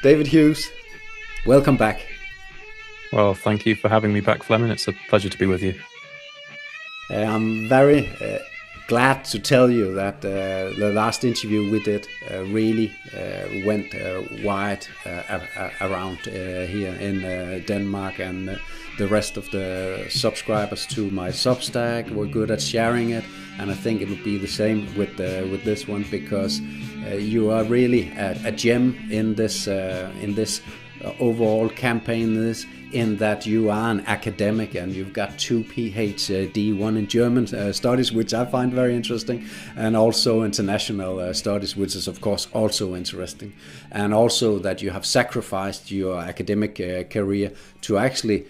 David Hughes, welcome back. Well, thank you for having me back, Fleming. It's a pleasure to be with you. I'm very glad to tell you that the last interview we did really went wide around here in Denmark, and the rest of the subscribers to my Substack were good at sharing it, and I think it will be the same with this one, because you are really a gem in this overall campaign, in that you are an academic and you've got 2 Ph.D, one in German studies, which I find very interesting, and also international studies, which is of course also interesting, and also that you have sacrificed your academic career to actually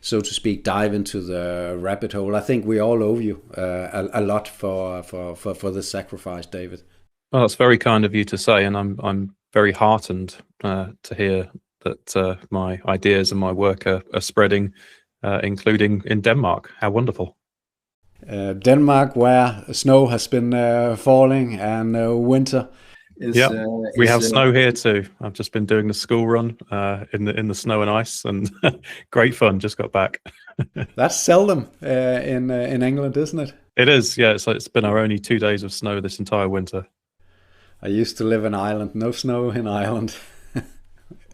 so to speak dive into the rabbit hole. I think we all owe you a lot for this sacrifice, David. Well, that's very kind of you to say, and I'm very heartened to hear that my ideas and my work are spreading, including in Denmark. How wonderful! Denmark, where snow has been falling, and winter is. Yeah, we have snow here too. I've just been doing the school run in the snow and ice, and great fun. Just got back. That's seldom in England, isn't it? It is, yeah. It's been our only 2 days of snow this entire winter. I used to live in Ireland. No snow in Ireland.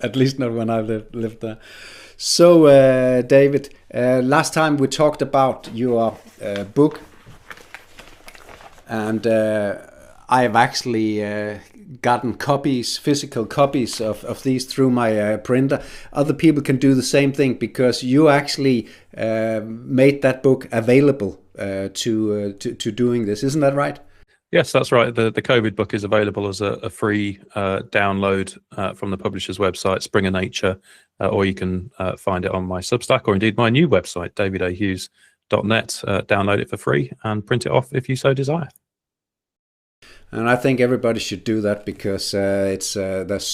At least not when I lived there. So, David, last time we talked about your book, and I have actually gotten copies, physical copies of these through my printer. Other people can do the same thing, because you actually made that book available to doing this. Isn't that right? Yes, that's right. The COVID book is available as a free download from the publisher's website, Springer Nature, or you can find it on my Substack, or indeed my new website, davidahughes.net. Download it for free and print it off if you so desire. And I think everybody should do that, because there's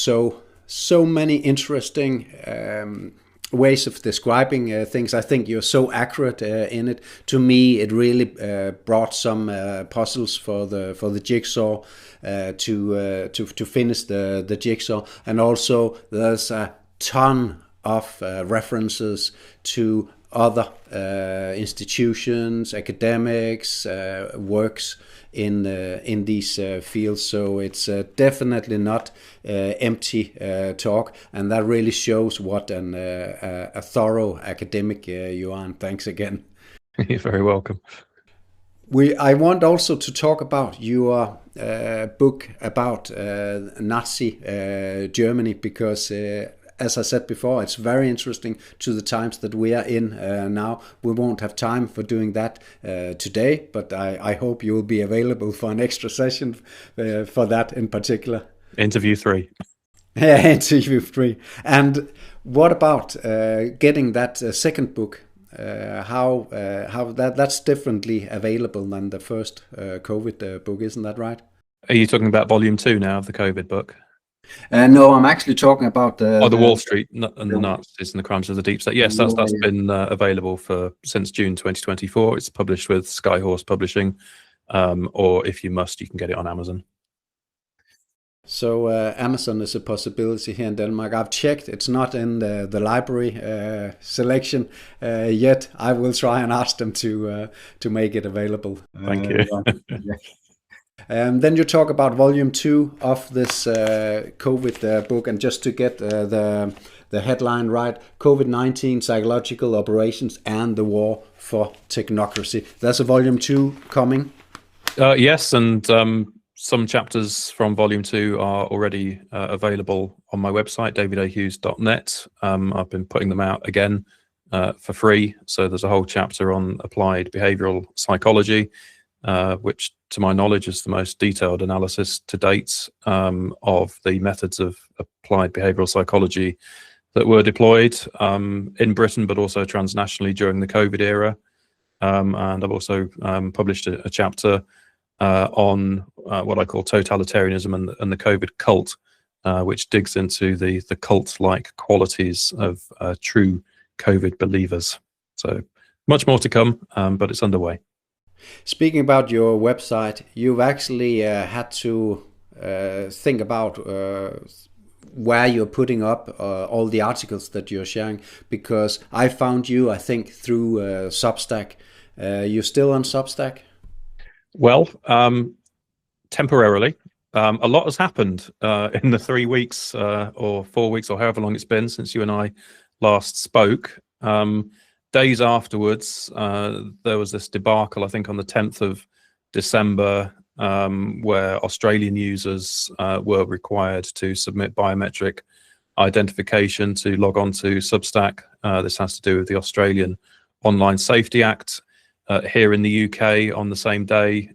so many interesting ways of describing things. I think you're so accurate in it. To me, it really brought some puzzles for the jigsaw to finish the jigsaw, and also there's a ton of references to other institutions, academics, works in these fields. So it's definitely not empty talk, and that really shows what a thorough academic you are. And thanks again. You're very welcome. I want also to talk about your book about Nazi Germany, because as I said before, it's very interesting to the times that we are in now. We won't have time for doing that today, but I hope you will be available for an extra session for that in particular. Interview 3. Yeah, interview 3. And what about getting that second book? How that's differently available than the first COVID book, isn't that right? Are you talking about volume 2 now of the COVID book? No, I'm actually talking about the Wall Street and the Nazis and the crimes of the deep state. Yes, that's been available since June 2024. It's published with Skyhorse Publishing, or if you must, you can get it on Amazon. So Amazon is a possibility here in Denmark. I've checked; it's not in the library selection yet. I will try and ask them to make it available. Thank you. Then you talk about volume 2 of this COVID book, and just to get the headline right: COVID-19 Psychological Operations and the War for Technocracy. There's a volume 2 coming. Yes, and some chapters from volume 2 are already available on my website, davidahughes.net. I've been putting them out again for free. So there's a whole chapter on applied behavioral psychology, which to my knowledge is the most detailed analysis to date of the methods of applied behavioral psychology that were deployed in Britain, but also transnationally during the COVID era. And I've also published a chapter on what I call totalitarianism and the COVID cult, which digs into the cult-like qualities of true COVID believers. So much more to come, but it's underway. Speaking about your website, you've actually had to think about where you're putting up all the articles that you're sharing, because I found you, I think, through Substack. You're still on Substack? Well, temporarily. A lot has happened in the 3 weeks or 4 weeks or however long it's been since you and I last spoke. Days afterwards, there was this debacle, I think on the 10th of December, where Australian users were required to submit biometric identification to log on to Substack. This has to do with the Australian Online Safety Act. Here in the UK, on the same day,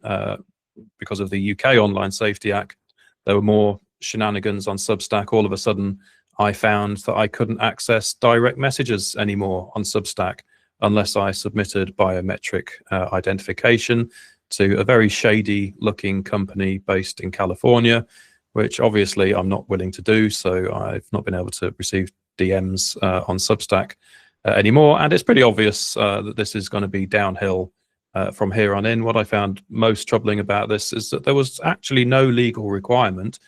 because of the UK Online Safety Act, there were more shenanigans on Substack. All of a sudden, I found that I couldn't access direct messages anymore on Substack unless I submitted biometric identification to a very shady looking company based in California, which obviously I'm not willing to do. So I've not been able to receive DMs on Substack anymore. And it's pretty obvious that this is going to be downhill from here on in. What I found most troubling about this is that there was actually no legal requirement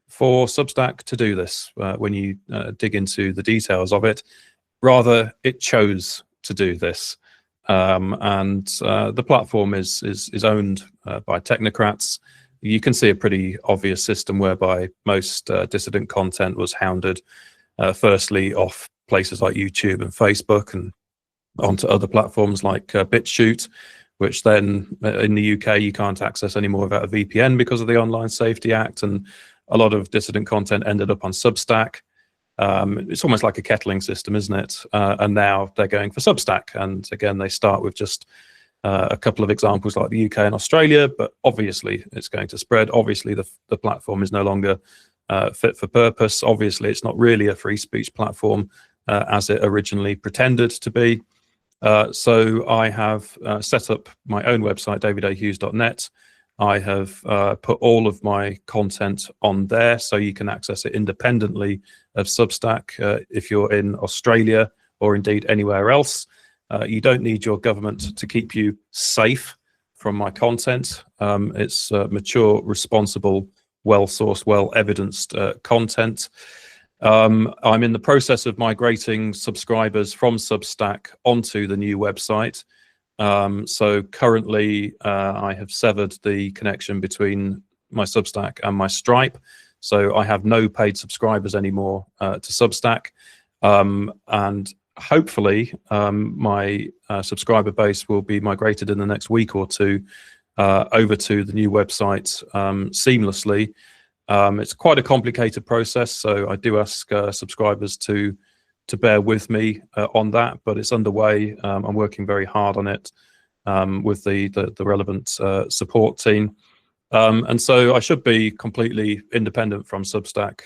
for Substack to do this when you dig into the details of it. Rather, it chose to do this. And the platform is owned by technocrats. You can see a pretty obvious system whereby most dissident content was hounded, firstly off places like YouTube and Facebook and onto other platforms like BitChute, which then in the UK you can't access anymore without a VPN because of the Online Safety Act, and a lot of dissident content ended up on Substack. It's almost like a kettling system, isn't it? And now they're going for Substack, and again they start with just a couple of examples like the UK and Australia, but obviously it's going to spread. Obviously the platform is no longer fit for purpose. Obviously it's not really a free speech platform as it originally pretended to be. So I have set up my own website, davidahughes.net. I have put all of my content on there so you can access it independently of Substack if you're in Australia or indeed anywhere else. You don't need your government to keep you safe from my content. It's mature, responsible, well-sourced, well-evidenced content. I'm in the process of migrating subscribers from Substack onto the new website. So currently I have severed the connection between my Substack and my Stripe. So I have no paid subscribers anymore to Substack. And hopefully my subscriber base will be migrated in the next week or two over to the new website seamlessly. It's quite a complicated process, so I do ask subscribers to bear with me on that, but it's underway. I'm working very hard on it with the relevant support team. And so I should be completely independent from Substack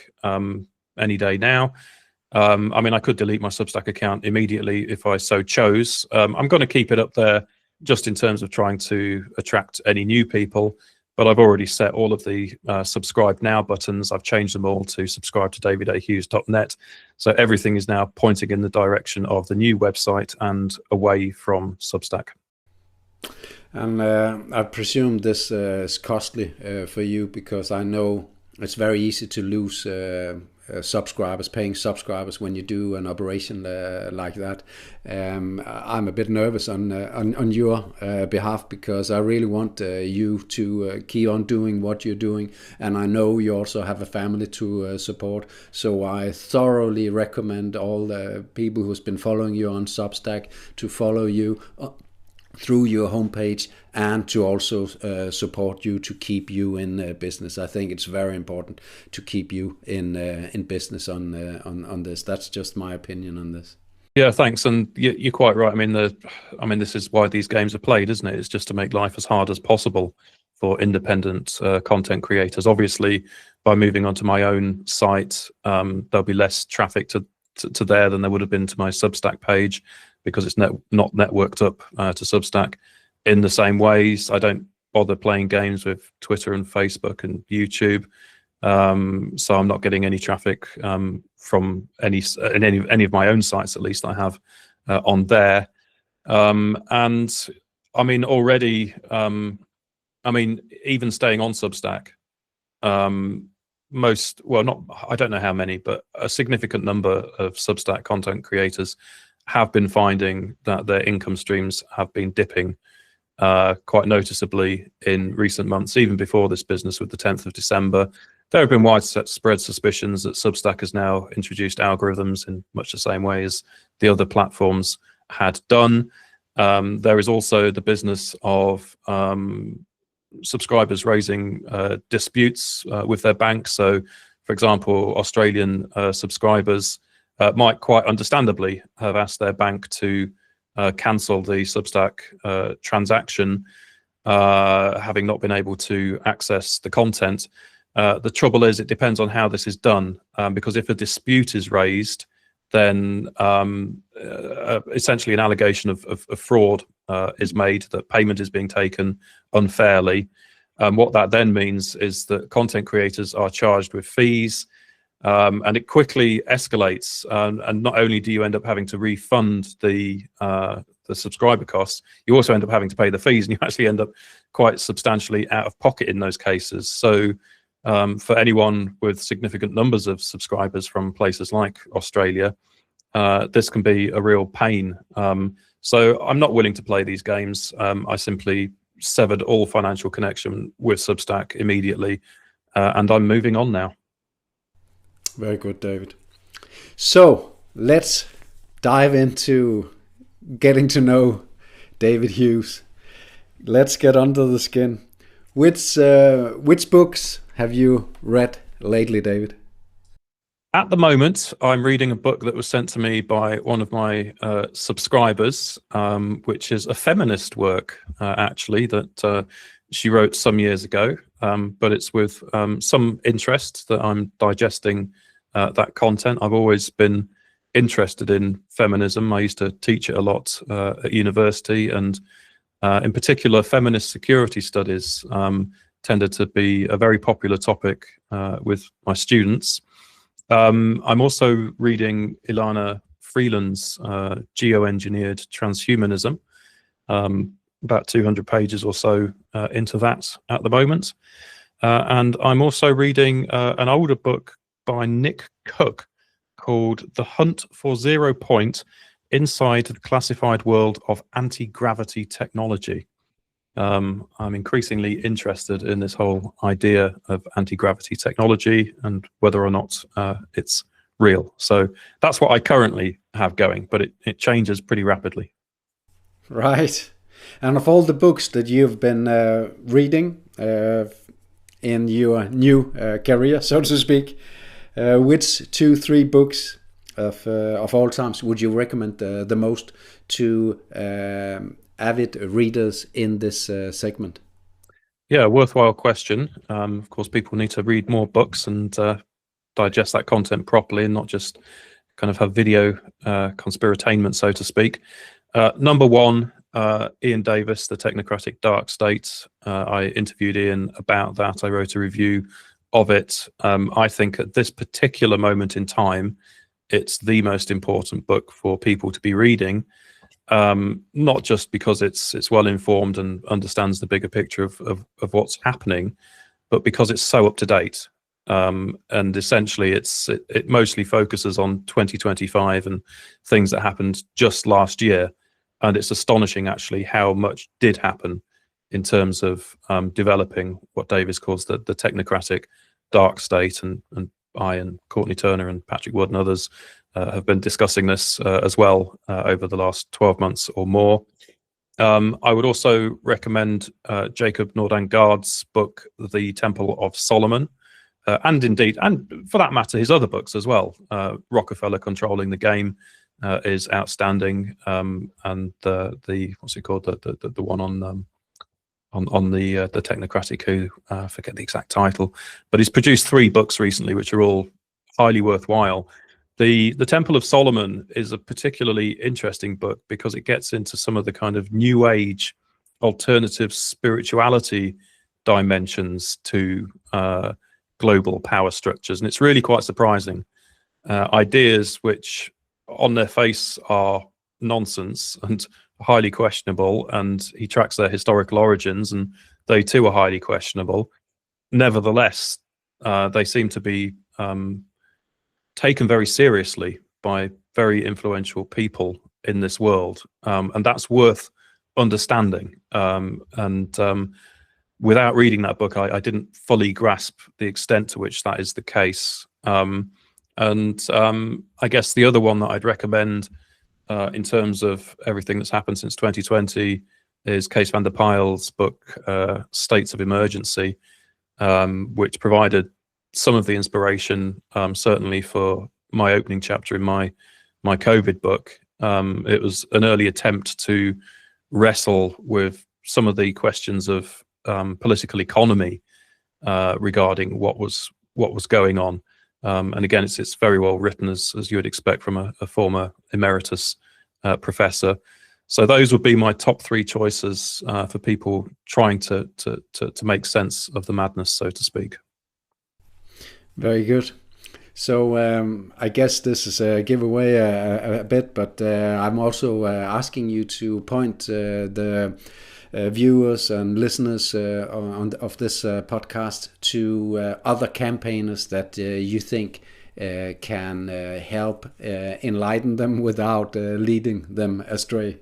any day now. I mean, I could delete my Substack account immediately if I so chose. I'm going to keep it up there just in terms of trying to attract any new people, but I've already set all of the subscribe now buttons. I've changed them all to subscribe to davidahughes.net. So everything is now pointing in the direction of the new website and away from Substack. And I presume this is costly for you, because I know it's very easy to lose subscribers, paying subscribers, when you do an operation like that. I'm a bit nervous on your behalf, because I really want you to keep on doing what you're doing, and I know you also have a family to support. So I thoroughly recommend all the people who's been following you on Substack to follow you through your homepage, and to also support you to keep you in business. I think it's very important to keep you in business on this. That's just my opinion on this. Yeah, thanks. And you're quite right. I mean, this is why these games are played, isn't it? It's just to make life as hard as possible for independent content creators. Obviously, by moving onto my own site, there'll be less traffic to there than there would have been to my Substack page, because it's not networked up to Substack in the same ways. I don't bother playing games with Twitter and Facebook and YouTube, so I'm not getting any traffic from any of my own sites, at least I have on there. And I mean, already, I mean, even staying on Substack, well, not, I don't know how many, but a significant number of Substack content creators have been finding that their income streams have been dipping quite noticeably in recent months, even before this business with the 10th of December. There have been widespread suspicions that Substack has now introduced algorithms in much the same way as the other platforms had done. There is also the business of subscribers raising disputes with their banks. So, for example, Australian subscribers might quite understandably have asked their bank to cancel the Substack transaction, having not been able to access the content. The trouble is, it depends on how this is done, because if a dispute is raised, then essentially an allegation of fraud is made, that payment is being taken unfairly. What that then means is that content creators are charged with fees, and it quickly escalates. And not only do you end up having to refund the subscriber costs, you also end up having to pay the fees, and you actually end up quite substantially out of pocket in those cases. So for anyone with significant numbers of subscribers from places like Australia, this can be a real pain. So I'm not willing to play these games. I simply severed all financial connection with Substack immediately, and I'm moving on now. Very good, David. So let's dive into getting to know David Hughes. Let's get under the skin. Which books have you read lately, David? At the moment, I'm reading a book that was sent to me by one of my subscribers, which is a feminist work, actually, that she wrote some years ago. But it's with some interest that I'm digesting that content. I've always been interested in feminism. I used to teach it a lot at university, and in particular, feminist security studies tended to be a very popular topic with my students. I'm also reading Ilana Freeland's Geoengineered Transhumanism, about 200 pages or so into that at the moment. And I'm also reading an older book by Nick Cook called The Hunt for Zero Point: Inside the Classified World of Anti-Gravity Technology. I'm increasingly interested in this whole idea of anti-gravity technology and whether or not it's real. So that's what I currently have going, but it changes pretty rapidly. Right. And of all the books that you've been reading in your new career, so to speak, which 2-3 books of all times would you recommend the most to avid readers in this segment? Yeah, worthwhile question. Of course, people need to read more books and digest that content properly, and not just kind of have video conspiratainment, so to speak. Number one, Ian Davis, The Technocratic Dark State. I interviewed Ian about that. I wrote a review of it. I think at this particular moment in time, it's the most important book for people to be reading. Not just because it's well informed and understands the bigger picture of what's happening, but because it's so up to date. And essentially it mostly focuses on 2025 and things that happened just last year. And it's astonishing actually how much did happen in terms of developing what Davis calls the technocratic dark state. And I and Courtney Turner and Patrick Wood and others have been discussing this as well over the last 12 months or more. I would also recommend Jacob Nordangard's book, The Temple of Solomon, and indeed, and for that matter, his other books as well. Rockefeller Controlling the Game is outstanding, and the what's it called, the one on the technocratic coup, I forget the exact title, but he's produced 3 books recently, which are all highly worthwhile. The Temple of Solomon is a particularly interesting book because it gets into some of the kind of new age alternative spirituality dimensions to global power structures. And it's really quite surprising. Ideas which on their face are nonsense and highly questionable, and he tracks their historical origins, and they too are highly questionable. Nevertheless, they seem to be taken very seriously by very influential people in this world, and that's worth understanding. Without reading that book, I didn't fully grasp the extent to which that is the case. I guess the other one that I'd recommend in terms of everything that's happened since 2020 is Kees van der Pijl's book, States of Emergency, which provided some of the inspiration, certainly for my opening chapter in my COVID book. It was an early attempt to wrestle with some of the questions of political economy regarding what was going on. And again, it's very well written, as you would expect from a former emeritus professor. So those would be my top three choices for people trying to make sense of the madness, so to speak. Very good. So I guess this is a giveaway a bit, but I'm also asking you to point the viewers and listeners of this podcast to other campaigners that you think can help enlighten them without leading them astray.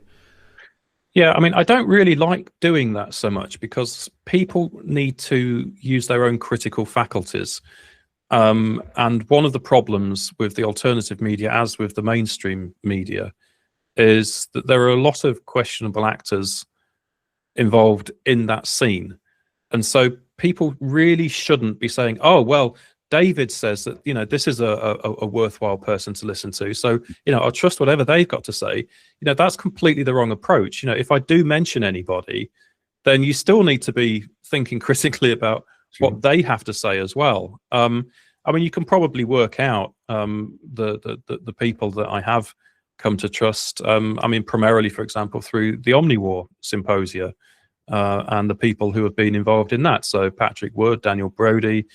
Yeah, I mean, I don't really like doing that so much because people need to use their own critical faculties. And one of the problems with the alternative media, as with the mainstream media, is that there are a lot of questionable actors involved in that scene. And so people really shouldn't be saying, oh, well, David says that, this is a worthwhile person to listen to. So, I'll trust whatever they've got to say. That's completely the wrong approach. If I do mention anybody, then you still need to be thinking critically about what they have to say as well. I mean, you can probably work out the people that I have come to trust. I mean, primarily, for example, through the OMNIWAR symposia and the people who have been involved in that. So Patrick Wood, Daniel Brodie,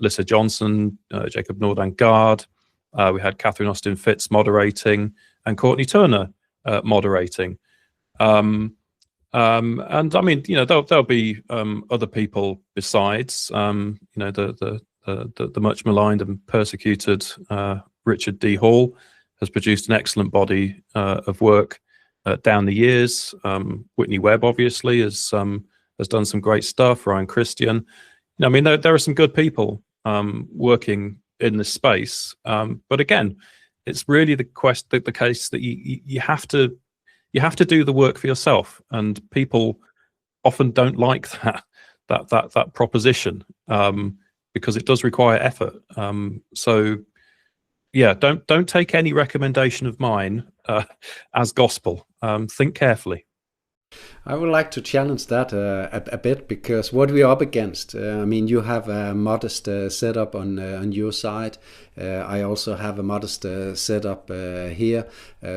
Lissa Johnson, Jacob Nordangard. We had Catherine Austin Fitz moderating and Courtney Turner moderating. And I mean, there'll be other people besides, the much maligned and persecuted Richard D. Hall has produced an excellent body of work down the years. Whitney Webb, obviously, has done some great stuff. Ryan Christian. I mean, there are some good people working in this space. But again, it's really the case that you have to do the work for yourself, and people often don't like that proposition because it does require effort. So yeah, don't take any recommendation of mine as gospel. Think carefully. I would like to challenge that a bit, because what we are up against, I mean, you have a modest setup on your side. I also have a modest setup here,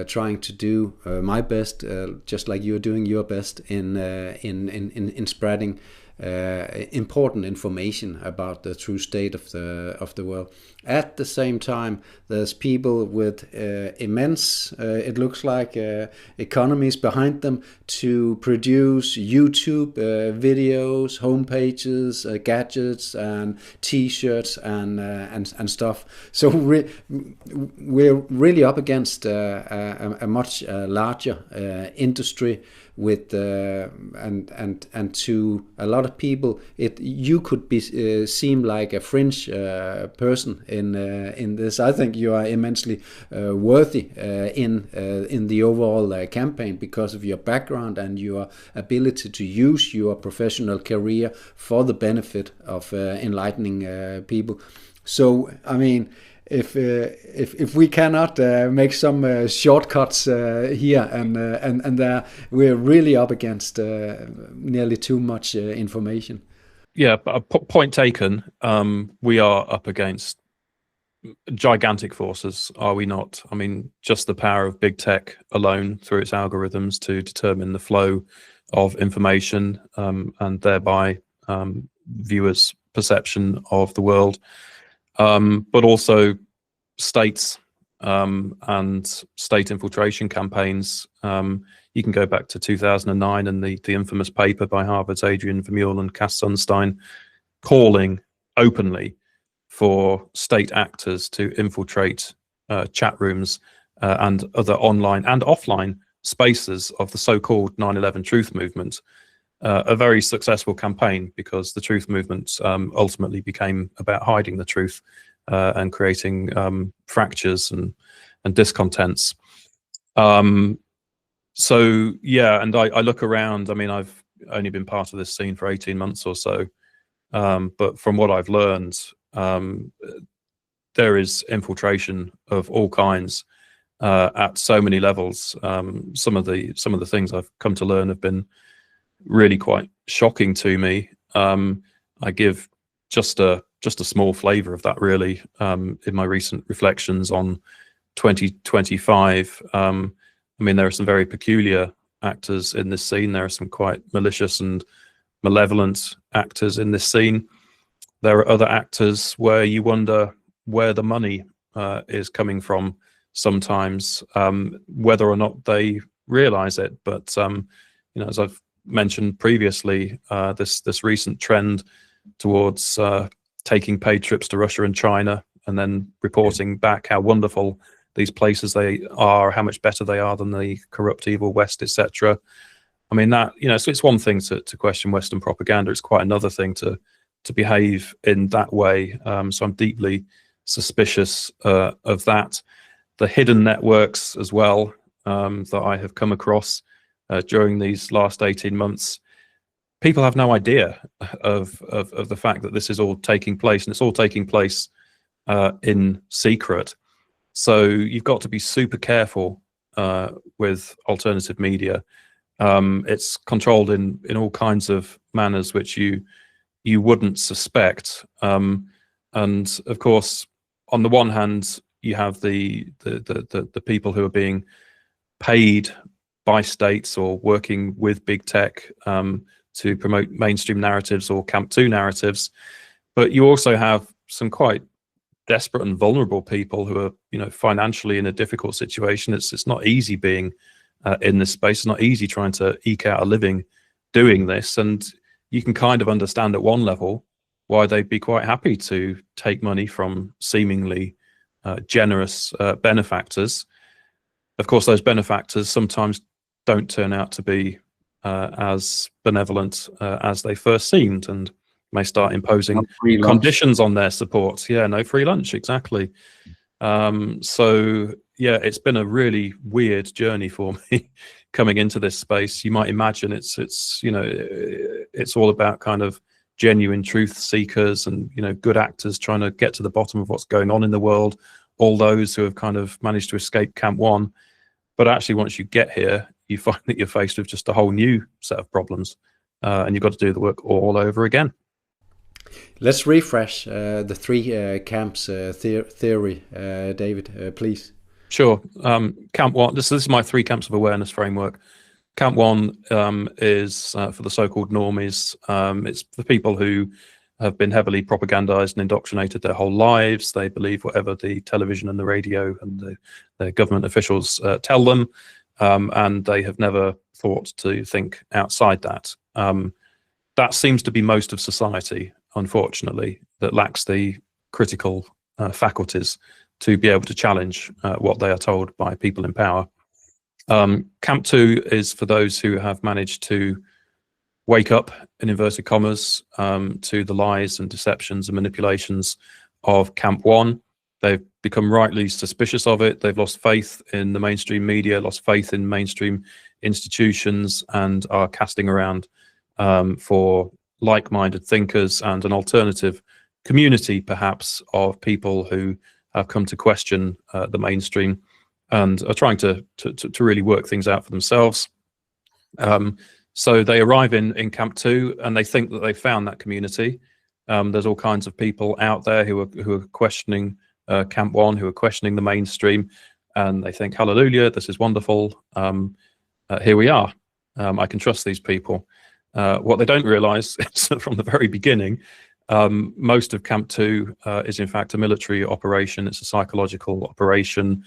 trying to do my best, just like you're doing your best in spreading important information about the true state of the world. At the same time, there's people with immense, it looks like, economies behind them to produce YouTube videos, homepages, gadgets, and T-shirts and stuff. So we're really up against a much larger industry with and to a lot of people, you could be seem like a fringe person in this. I think you are immensely worthy in the overall campaign because of your background and your ability to use your professional career for the benefit of enlightening people. So I mean, if we cannot make some shortcuts here and there, we're really up against nearly too much information. Yeah, point taken. We are up against gigantic forces, are we not? I mean, just the power of big tech alone through its algorithms to determine the flow of information and thereby viewers' perception of the world. But also states and state infiltration campaigns. You can go back to 2009 and the infamous paper by Harvard's Adrian Vermeule and Cass Sunstein calling openly for state actors to infiltrate chat rooms and other online and offline spaces of the so-called 9/11 truth movement. A very successful campaign, because the truth movement ultimately became about hiding the truth and creating fractures and discontents. So yeah, and I look around. I mean, I've only been part of this scene for 18 months or so, but from what I've learned, there is infiltration of all kinds at so many levels. Some of the things I've come to learn have been really quite shocking to me. I give just a small flavor of that, really, in my recent reflections on 2025. I mean, there are some very peculiar actors in this scene. There are some quite malicious and malevolent actors in this scene. There are other actors where you wonder where the money is coming from sometimes, whether or not they realize it. But you know, as I've mentioned previously, this recent trend towards taking paid trips to Russia and China and then reporting back how wonderful these places they are, how much better they are than the corrupt evil West, etc. I mean, that, you know, so it's one thing to question Western propaganda. It's quite another thing to behave in that way. So I'm deeply suspicious of that. The hidden networks as well that I have come across during these last 18 months. People have no idea of the fact that this is all taking place, and it's all taking place in secret. So you've got to be super careful with alternative media. It's controlled in all kinds of manners which you wouldn't suspect. And of course, on the one hand, you have the people who are being paid by states or working with big tech to promote mainstream narratives or Camp 2 narratives, but you also have some quite desperate and vulnerable people who are, you know, financially in a difficult situation. It's not easy being in this space. It's not easy trying to eke out a living doing this, and you can kind of understand at one level why they'd be quite happy to take money from seemingly generous benefactors. Of course, those benefactors sometimes don't turn out to be as benevolent as they first seemed, and may start imposing conditions on their support. Yeah, no free lunch, exactly. So yeah, it's been a really weird journey for me coming into this space. You might imagine it's you know, it's all about kind of genuine truth seekers and, you know, good actors trying to get to the bottom of what's going on in the world, all those who have kind of managed to escape Camp 1. But actually, once you get here, you find that you're faced with just a whole new set of problems, and you've got to do the work all over again. Let's refresh the three camps theory, David, please. Sure. Camp 1, this is my 3 camps of awareness framework. Camp 1 is for the so-called normies. It's for people who have been heavily propagandized and indoctrinated their whole lives. They believe whatever the television and the radio and the government officials tell them, and they have never thought to think outside that. That seems to be most of society, unfortunately, that lacks the critical faculties to be able to challenge what they are told by people in power. Camp 2 is for those who have managed to wake up, in inverted commas, to the lies and deceptions and manipulations of Camp 1. They've become rightly suspicious of it. They've lost faith in the mainstream media, lost faith in mainstream institutions, and are casting around for like-minded thinkers and an alternative community, perhaps, of people who have come to question the mainstream and are trying to really work things out for themselves. So they arrive in Camp 2 and they think that they've found that community. There's all kinds of people out there who are questioning Camp 1, who are questioning the mainstream, and they think, hallelujah, this is wonderful. Here we are. I can trust these people. What they don't realize is that from the very beginning, most of Camp 2 is in fact a military operation. It's a psychological operation.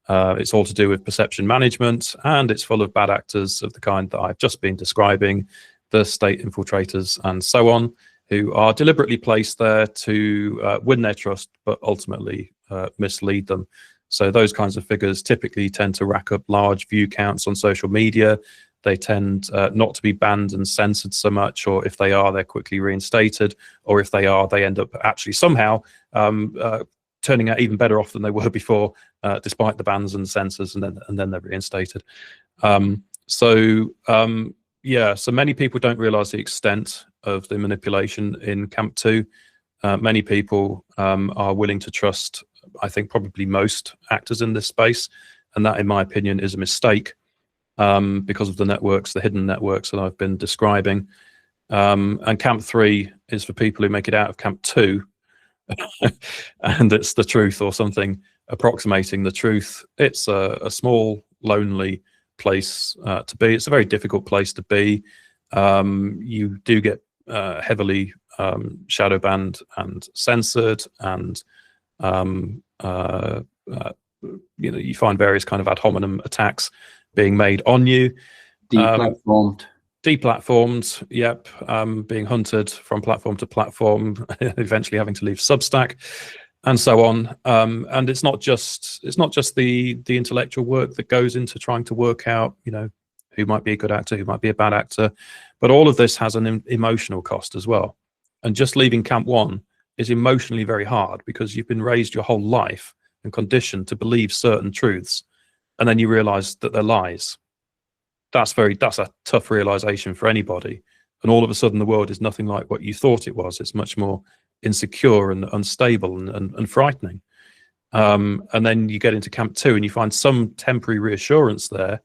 It's all to do with perception management, and it's full of bad actors of the kind that I've just been describing, the state infiltrators and so on. who are deliberately placed there to win their trust, but ultimately mislead them. So those kinds of figures typically tend to rack up large view counts on social media. They tend not to be banned and censored so much, or if they are, they're quickly reinstated, or if they are, they end up actually somehow turning out even better off than they were before, despite the bans and censors, and then they're reinstated. Yeah, so many people don't realize the extent of the manipulation in Camp 2. Many people are willing to trust, I think, probably most actors in this space, and that, in my opinion, is a mistake because of the networks, the hidden networks that I've been describing. And Camp 3 is for people who make it out of Camp 2, and it's the truth or something approximating the truth. It's a small, lonely place to be. It's a very difficult place to be. You do get heavily shadow banned and censored, and you find various kind of ad hominem attacks being made on you. Deplatformed, yep, being hunted from platform to platform, eventually having to leave Substack, and so on. And it's not just the intellectual work that goes into trying to work out, who might be a good actor, who might be a bad actor, but all of this has an emotional cost as well. And just leaving Camp 1 is emotionally very hard, because you've been raised your whole life and conditioned to believe certain truths, and then you realize that they're lies. That's a tough realization for anybody. And all of a sudden the world is nothing like what you thought it was. It's much more insecure and unstable and frightening. And then you get into Camp 2 and you find some temporary reassurance there.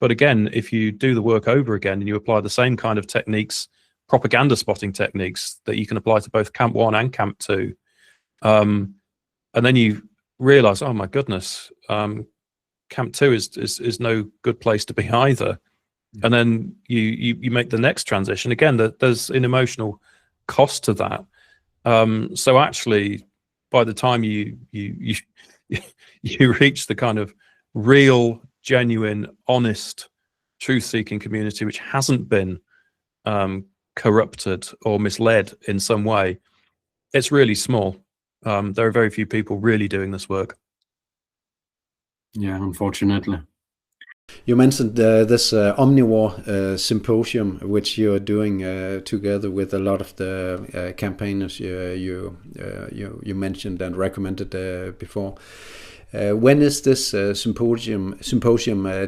But again, if you do the work over again and you apply the same kind of techniques, propaganda spotting techniques that you can apply to both Camp 1 and Camp 2, and then you realize, oh my goodness, Camp 2 is no good place to be either. And then you make the next transition. Again, there's an emotional cost to that. So actually, by the time you reach the kind of real, genuine, honest, truth-seeking community, which hasn't been corrupted or misled in some way, it's really small. There are very few people really doing this work. Yeah, unfortunately. You mentioned this OMNIWAR symposium, which you are doing together with a lot of the campaigners you mentioned and recommended before. When is this symposium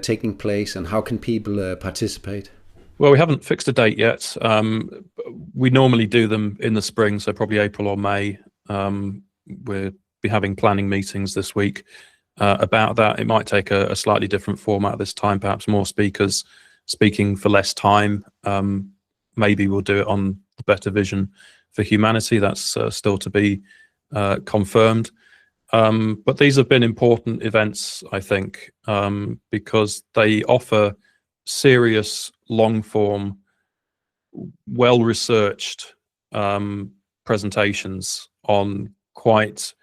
taking place, and how can people participate? Well, we haven't fixed a date yet. We normally do them in the spring, so probably April or May. We'll be having planning meetings this week about that. It might take a slightly different format this time, perhaps more speakers speaking for less time. Maybe we'll do it on the Better Vision for Humanity. That's still to be confirmed. But these have been important events, I think, because they offer serious, long-form, well-researched presentations on quite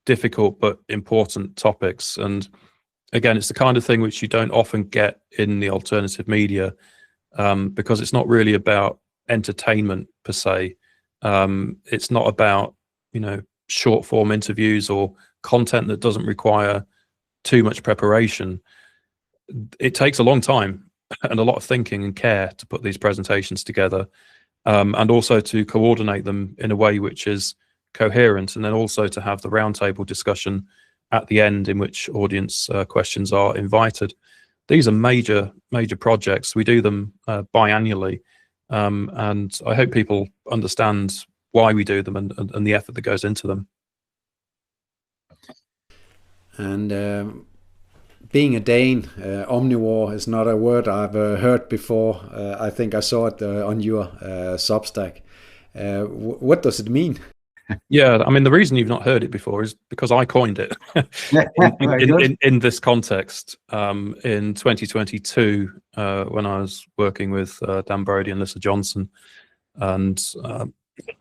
difficult but important topics. And again, it's the kind of thing which you don't often get in the alternative media, because it's not really about entertainment per se. It's not about short form interviews or content that doesn't require too much preparation. It takes a long time and a lot of thinking and care to put these presentations together, and also to coordinate them in a way which is coherent, and then also to have the roundtable discussion at the end in which audience questions are invited. These are major projects. We do them biannually, and I hope people understand why we do them and the effort that goes into them. And being a Dane, OMNIWAR is not a word I've heard before. I think I saw it on your Substack. What does it mean? Yeah, I mean, the reason you've not heard it before is because I coined it in this context in 2022 when I was working with Dan Brody and Lissa Johnson. And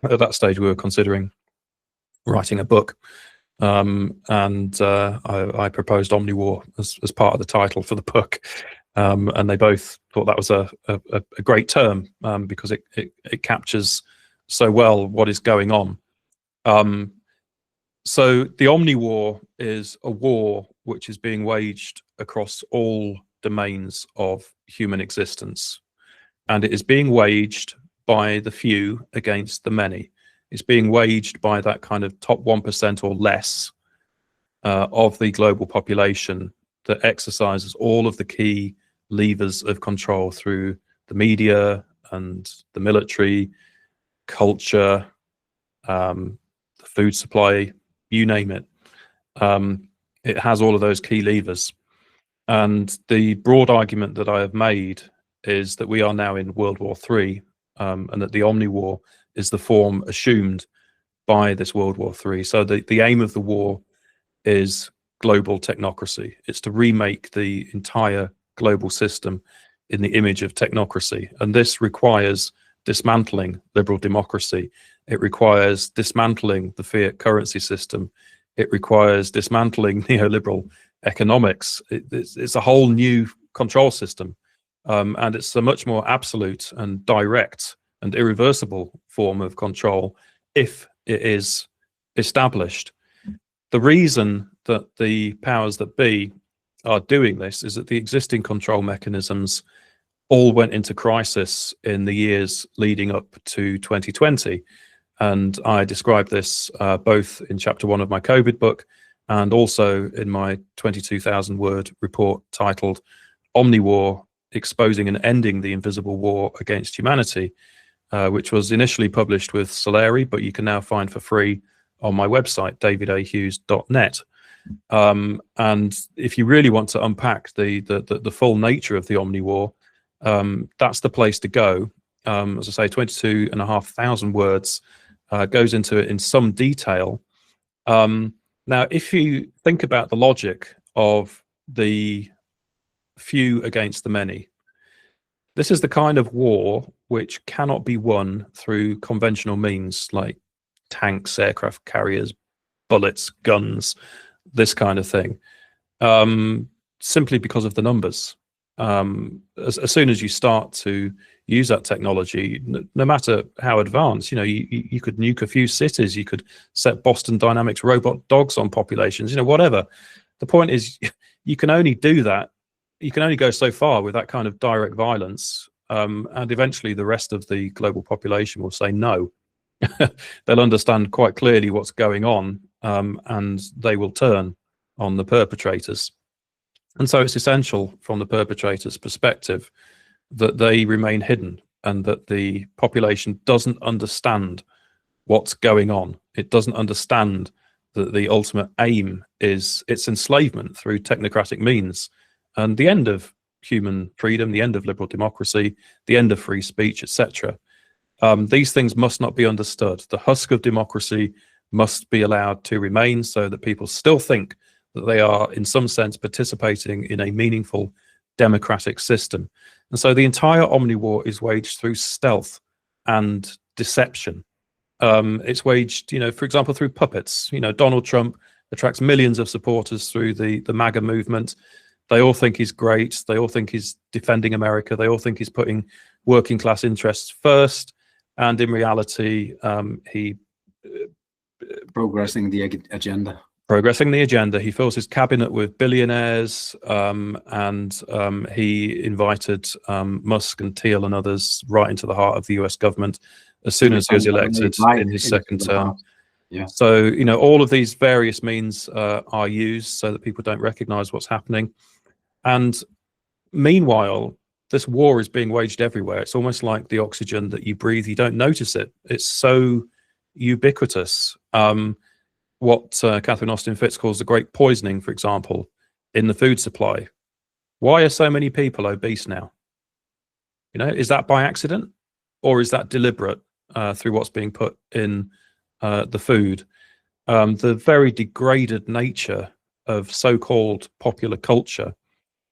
at that stage, we were considering writing a book. I proposed OMNIWAR as part of the title for the book. And they both thought that was a great term because it captures so well what is going on. So the OMNIWAR is a war which is being waged across all domains of human existence, and it is being waged by the few against the many. It's being waged by that kind of top 1% or less of the global population that exercises all of the key levers of control through the media and the military, culture, the food supply, you name it. It has all of those key levers. And the broad argument that I have made is that we are now in World War III, and that the OMNIWAR is the form assumed by this World War III. So the aim of the war is global technocracy. It's to remake the entire global system in the image of technocracy. And this requires dismantling liberal democracy. It requires dismantling the fiat currency system. It requires dismantling neoliberal economics. It's a whole new control system. And it's a much more absolute and direct and irreversible form of control if it is established. The reason that the powers that be are doing this is that the existing control mechanisms all went into crisis in the years leading up to 2020. And I described this both in chapter 1 of my COVID book and also in my 22,000 word report titled OMNIWAR, Exposing and Ending the Invisible War Against Humanity, which was initially published with Soleri, but you can now find for free on my website, davidahughes.net. And if you really want to unpack the full nature of the OMNIWAR, that's the place to go. As I say, 22,500 words goes into it in some detail. Now, if you think about the logic of the few against the many, this is the kind of war which cannot be won through conventional means like tanks, aircraft carriers, bullets, guns, this kind of thing, simply because of the numbers. As soon as you start to use that technology, no matter how advanced, you could nuke a few cities, you could set Boston Dynamics robot dogs on populations, whatever. The point is, you can only do that. You can only go so far with that kind of direct violence. And eventually the rest of the global population will say no. They'll understand quite clearly what's going on, and they will turn on the perpetrators. And so it's essential from the perpetrator's perspective that they remain hidden and that the population doesn't understand what's going on. It doesn't understand that the ultimate aim is its enslavement through technocratic means and the end of human freedom, the end of liberal democracy, the end of free speech, etc. These things must not be understood. The husk of democracy must be allowed to remain so that people still think that they are, in some sense, participating in a meaningful democratic system. And so the entire OMNIWAR is waged through stealth and deception. It's waged, for example, through puppets. Donald Trump attracts millions of supporters through the MAGA movement. They all think he's great. They all think he's defending America. They all think he's putting working class interests first. And in reality, he progressing the agenda. Progressing the agenda. He fills his cabinet with billionaires, and he invited Musk and Thiel and others right into the heart of the US government as soon as he was elected in his second term. Yeah. So, all of these various means are used so that people don't recognize what's happening. And meanwhile, this war is being waged everywhere. It's almost like the oxygen that you breathe, you don't notice it. It's so ubiquitous. What Catherine Austin Fitts calls the great poisoning, for example, in the food supply. Why are so many people obese now? Is that by accident, or is that deliberate through what's being put in the food? The very degraded nature of so-called popular culture.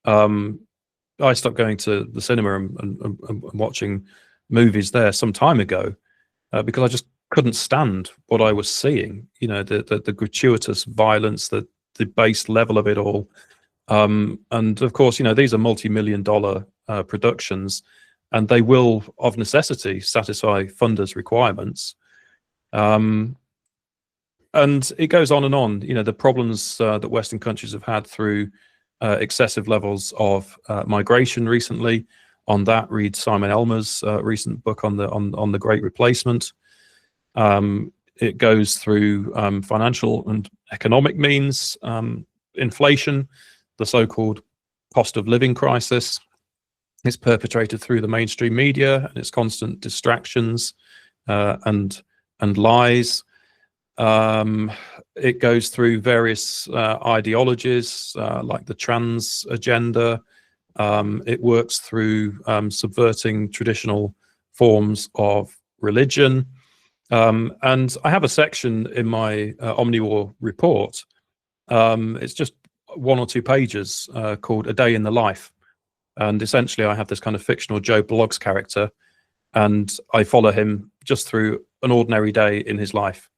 I stopped going to the cinema and watching movies there some time ago because I just couldn't stand what I was seeing. The gratuitous violence, the base level of it all, and of course, these are multi-million-dollar productions, and they will, of necessity, satisfy funders' requirements. And it goes on and on. You know, the problems that Western countries have had through excessive levels of migration recently. On that, read Simon Elmer's recent book on the Great Replacement. It goes through financial and economic means, inflation, the so-called cost of living crisis. It's perpetrated through the mainstream media and its constant distractions and lies. It goes through various ideologies like the trans agenda. It works through subverting traditional forms of religion. And I have a section in my OMNIWAR report. It's just 1 or 2 pages called A Day in the Life. And essentially I have this kind of fictional Joe Bloggs character, and I follow him just through an ordinary day in his life.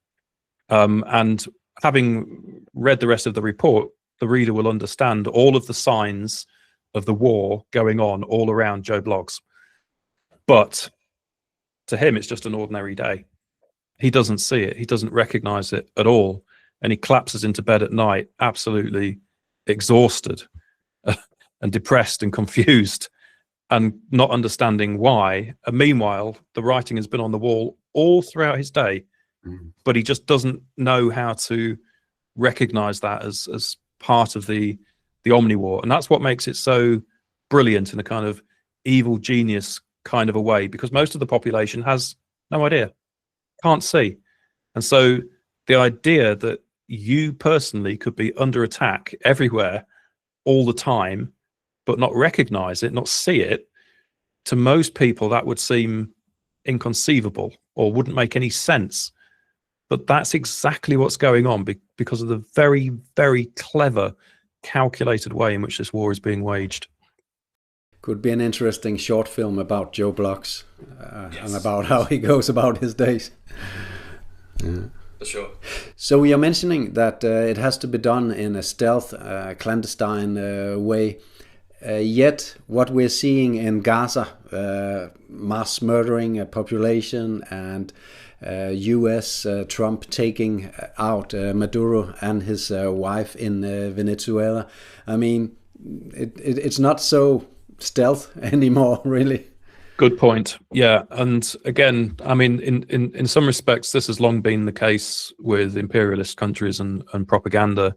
And having read the rest of the report, the reader will understand all of the signs of the war going on all around Joe Bloggs. But to him, it's just an ordinary day. He doesn't see it. He doesn't recognize it at all. And he collapses into bed at night, absolutely exhausted and depressed and confused and not understanding why. And meanwhile, the writing has been on the wall all throughout his day, but he just doesn't know how to recognize that as part of the OMNIWAR. And that's what makes it so brilliant in a kind of evil genius kind of a way, because most of the population has no idea, can't see. And so the idea that you personally could be under attack everywhere all the time, but not recognize it, not see it, to most people that would seem inconceivable or wouldn't make any sense. But that's exactly what's going on because of the very, very clever, calculated way in which this war is being waged. Could be an interesting short film about Joe Bloggs and about how he goes about his days. Yeah. For sure. So you're mentioning that it has to be done in a stealth, clandestine way. Yet what we're seeing in Gaza, mass murdering a population, and US Trump taking out Maduro and his wife in Venezuela, I mean, it's not so stealth anymore, really. Good point. Yeah, and again, I mean, in some respects, this has long been the case with imperialist countries and propaganda,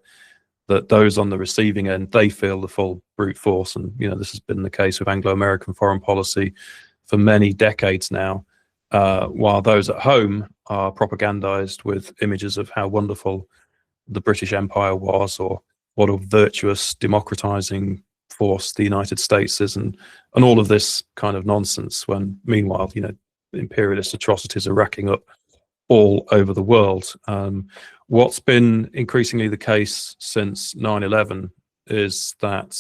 that those on the receiving end, they feel the full brute force. And, you know, this has been the case with Anglo-American foreign policy for many decades now, while those at home are propagandized with images of how wonderful the British Empire was, or what a virtuous democratizing force the United States is, and all of this kind of nonsense, when meanwhile, you know, imperialist atrocities are racking up all over the world. What's been increasingly the case since 9/11 is that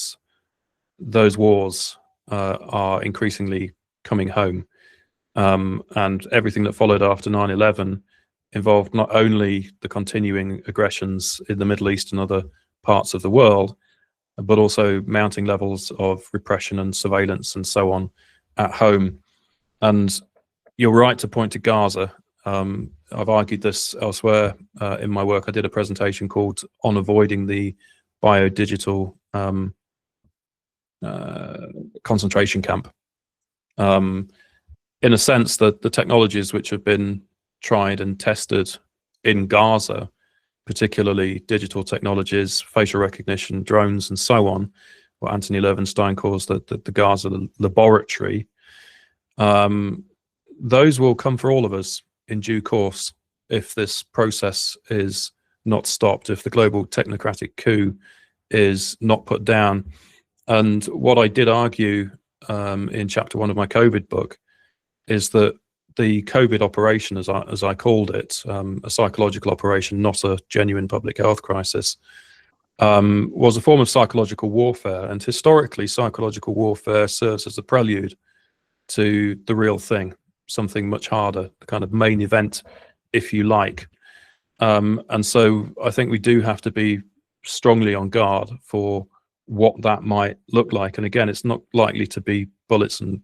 those wars are increasingly coming home, and everything that followed after 9/11 involved not only the continuing aggressions in the Middle East and other parts of the world, but also mounting levels of repression and surveillance and so on at home. And you're right to point to Gaza. I've argued this elsewhere in my work. I did a presentation called On Avoiding the Biodigital Concentration Camp. In a sense, that the technologies which have been tried and tested in Gaza, particularly digital technologies, facial recognition, drones, and so on, what Anthony Levenstein calls the Gaza laboratory, those will come for all of us in due course if this process is not stopped, if the global technocratic coup is not put down. And what I did argue in chapter 1 of my COVID book is that the COVID operation, as I called it, a psychological operation, not a genuine public health crisis, was a form of psychological warfare. And historically, psychological warfare serves as a prelude to the real thing, something much harder, the kind of main event, if you like. And so I think we do have to be strongly on guard for what that might look like. And again, it's not likely to be bullets and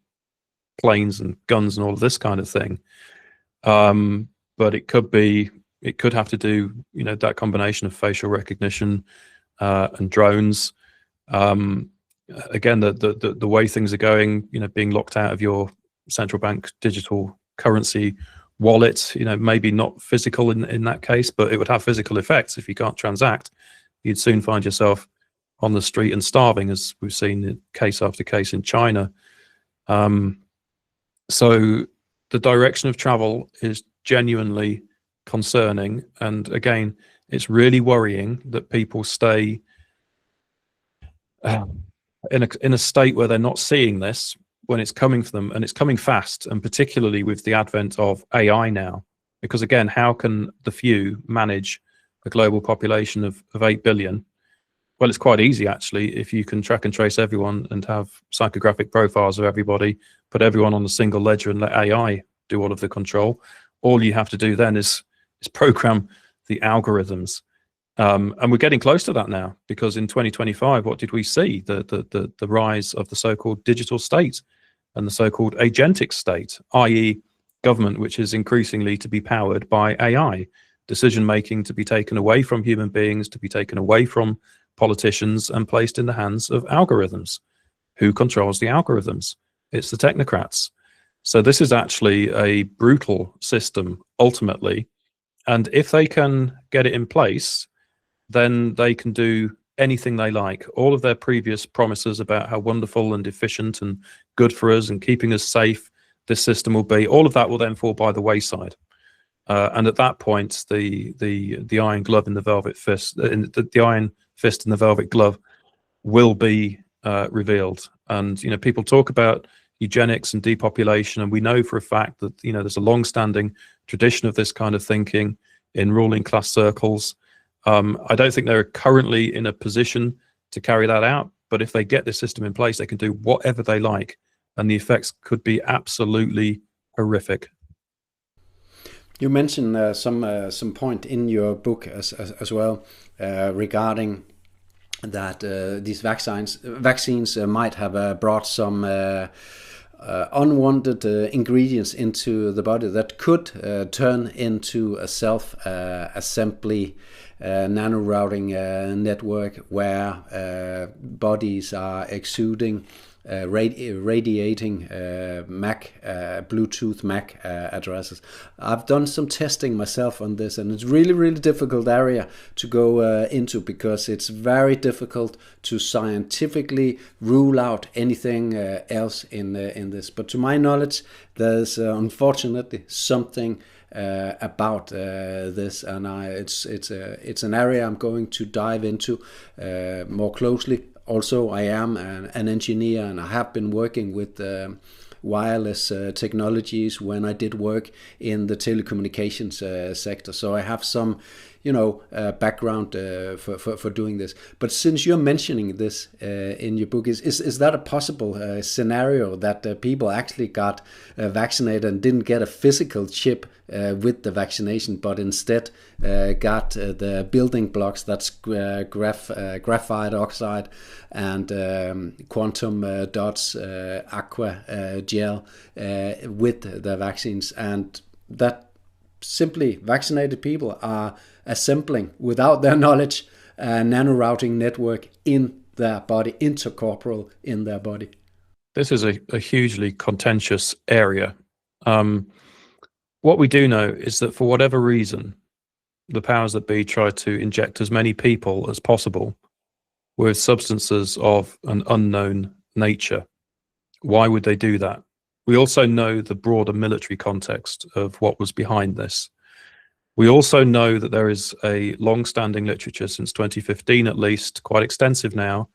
planes and guns and all of this kind of thing. But it could have to do, you know, that combination of facial recognition and drones. Again, the way things are going, you know, being locked out of your central bank digital currency wallet, you know, maybe not physical in that case, but it would have physical effects. If you can't transact, you'd soon find yourself on the street and starving, as we've seen in case after case in China. So the direction of travel is genuinely concerning. And again, it's really worrying that people stay in a state where they're not seeing this when it's coming for them, and it's coming fast, and particularly with the advent of AI now. Because again, how can the few manage a global population of 8 billion? Well, it's quite easy, actually, if you can track and trace everyone and have psychographic profiles of everybody, put everyone on a single ledger and let AI do all of the control. All you have to do then is program the algorithms. And we're getting close to that now, because in 2025, what did we see? The rise of the so-called digital state and the so-called agentic state, i.e. government, which is increasingly to be powered by AI, decision-making to be taken away from human beings, to be taken away from politicians and placed in the hands of algorithms. Who controls the algorithms? It's the technocrats. So this is actually a brutal system, ultimately. And if they can get it in place, then they can do anything they like. All of their previous promises about how wonderful and efficient and good for us and keeping us safe this system will be, all of that will then fall by the wayside. And at that point, the iron glove in the velvet fist, the iron fist in the velvet glove, will be revealed. And you know, people talk about eugenics and depopulation, and we know for a fact that, you know, there's a long-standing tradition of this kind of thinking in ruling class circles. I don't think they're currently in a position to carry that out, but if they get this system in place, they can do whatever they like, and the effects could be absolutely horrific. You mentioned some point in your book as well regarding that these vaccines might have brought some unwanted ingredients into the body that could turn into a self-assembly nano-routing network where bodies are exuding, radiating MAC, Bluetooth MAC addresses. I've done some testing myself on this, and it's really, really difficult area to go into, because it's very difficult to scientifically rule out anything else in this. But to my knowledge, there's unfortunately something about this, and it's an area I'm going to dive into more closely. Also, I am an engineer, and I have been working with wireless technologies when I did work in the telecommunications sector. So I have some, you know, background for doing this. But since you're mentioning this in your book, is that a possible scenario that people actually got vaccinated and didn't get a physical chip with the vaccination, but instead got the building blocks, that's graphite oxide and quantum dots, aqua gel with the vaccines, and that simply vaccinated people are assembling, without their knowledge, a nano-routing network in their body, intercorporal in their body? This is a hugely contentious area. What we do know is that for whatever reason, the powers that be try to inject as many people as possible with substances of an unknown nature. Why would they do that? We also know the broader military context of what was behind this. We also know that there is a long-standing literature since 2015, at least, quite extensive now,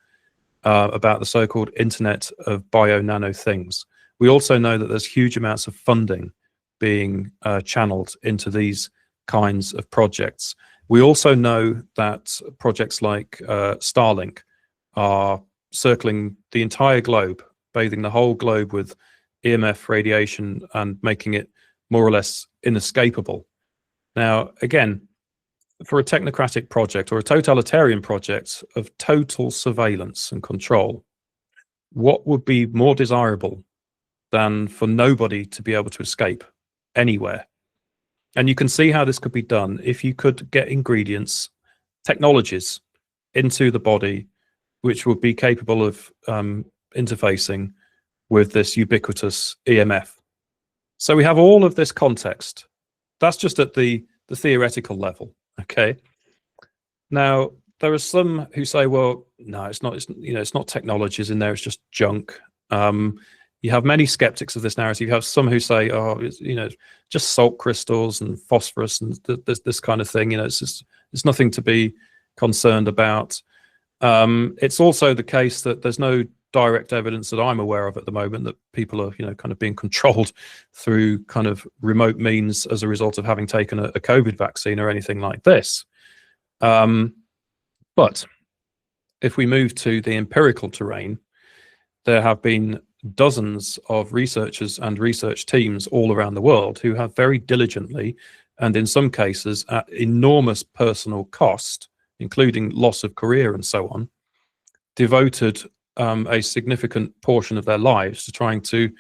about the so-called Internet of Bio-Nano Things. We also know that there's huge amounts of funding being channeled into these kinds of projects. We also know that projects like Starlink are circling the entire globe, bathing the whole globe with EMF radiation and making it more or less inescapable. Now, again, for a technocratic project or a totalitarian project of total surveillance and control, what would be more desirable than for nobody to be able to escape anywhere. And you can see how this could be done if you could get ingredients, technologies into the body which would be capable of interfacing with this ubiquitous EMF. So we have all of this context. That's just at the theoretical level, okay? Now, there are some who say, well, no, it's not, it's not technologies in there, it's just junk. You have many skeptics of this narrative. You have some who say, oh, it's, just salt crystals and phosphorus and this kind of thing. It's nothing to be concerned about. It's also the case that there's no direct evidence that I'm aware of at the moment that people are, kind of being controlled through kind of remote means as a result of having taken a COVID vaccine or anything like this. But if we move to the empirical terrain, there have been dozens of researchers and research teams all around the world who have very diligently, and in some cases at enormous personal cost, including loss of career and so on, devoted a significant portion of their lives to trying to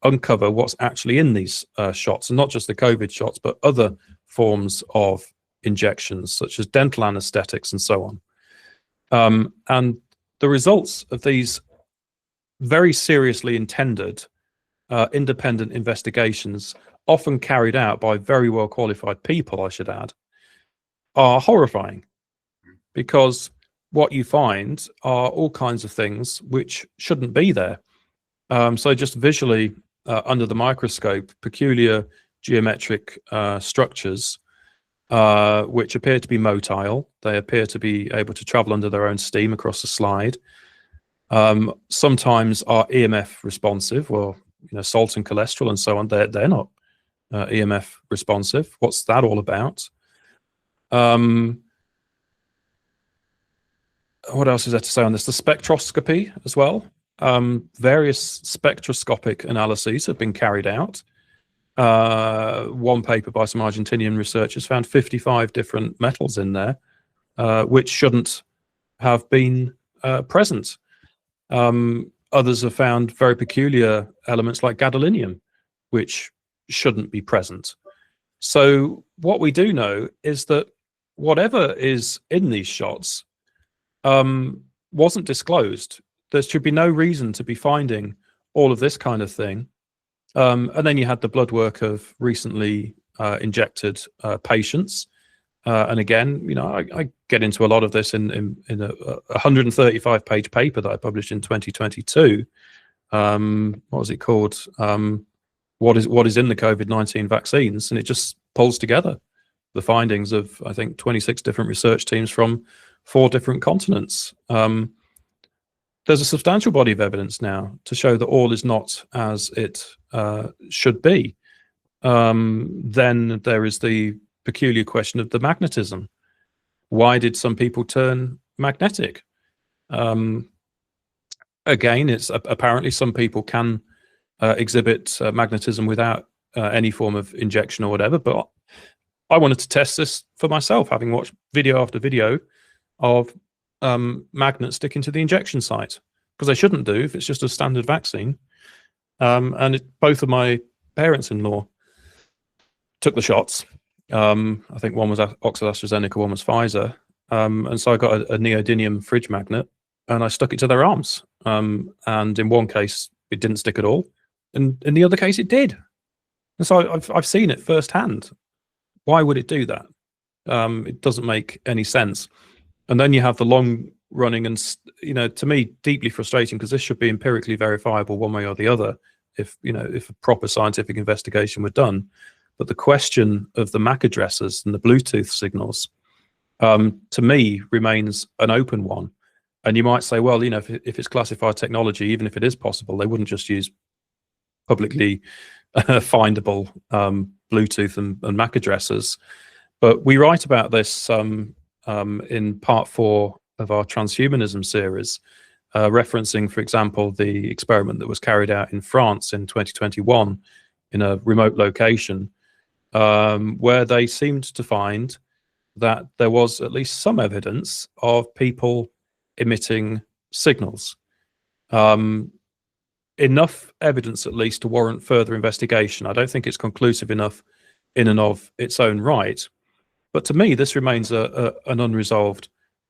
uncover what's actually in these shots, and not just the COVID shots, but other forms of injections, such as dental anesthetics and so on. And the results of these very seriously intended independent investigations, often carried out by very well qualified people, I should add, are horrifying, because what you find are all kinds of things which shouldn't be there. So just visually under the microscope, peculiar geometric structures which appear to be motile. They appear to be able to travel under their own steam across the slide. Sometimes are EMF responsive. Well, salt and cholesterol and so on, they're not EMF responsive. What's that all about? What else is there to say on this? The spectroscopy as well. Various spectroscopic analyses have been carried out. One paper by some Argentinian researchers found 55 different metals in there, which shouldn't have been present. Others have found very peculiar elements like gadolinium, which shouldn't be present. So what we do know is that whatever is in these shots wasn't disclosed. There should be no reason to be finding all of this kind of thing. And then you had the blood work of recently injected patients. And again, I get into a lot of this in a 135-page paper that I published in 2022. What was it called? What is in the COVID-19 vaccines? And it just pulls together the findings of, I think, 26 different research teams from 4 different continents. There's a substantial body of evidence now to show that all is not as it should be. Then there is the peculiar question of the magnetism. Why did some people turn magnetic? Again, it's apparently some people can exhibit magnetism without any form of injection or whatever, but I wanted to test this for myself, having watched video after video of magnets sticking to the injection site, because they shouldn't do if it's just a standard vaccine. And both of my parents-in-law took the shots. I think one was Oxford AstraZeneca, one was Pfizer. And so I got a neodymium fridge magnet and I stuck it to their arms. And in one case, it didn't stick at all. And in the other case, it did. And so I've seen it firsthand. Why would it do that? It doesn't make any sense. And then you have the long running and, to me, deeply frustrating, because this should be empirically verifiable one way or the other if a proper scientific investigation were done. But the question of the MAC addresses and the Bluetooth signals, to me, remains an open one. And you might say, well, if it's classified technology, even if it is possible, they wouldn't just use publicly findable Bluetooth and MAC addresses. But we write about this in part 4 of our transhumanism series, referencing, for example, the experiment that was carried out in France in 2021 in a remote location, where they seemed to find that there was at least some evidence of people emitting signals. enough evidence, at least, to warrant further investigation. I don't think it's conclusive enough in and of its own right. But to me, this remains an unresolved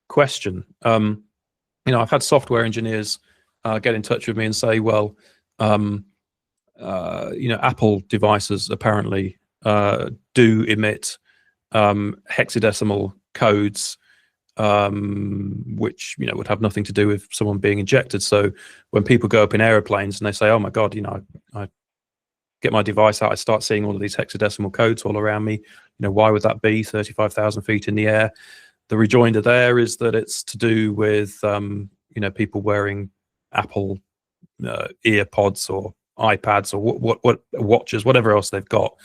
question. I've had software engineers get in touch with me and say, well, Apple devices apparently do emit hexadecimal codes, which would have nothing to do with someone being injected. So when people go up in aeroplanes and they say, "Oh my God," I get my device out, I start seeing all of these hexadecimal codes all around me. Why would that be 35,000 feet in the air? The rejoinder there is that it's to do with people wearing Apple ear pods or iPads or what watches, whatever else they've got,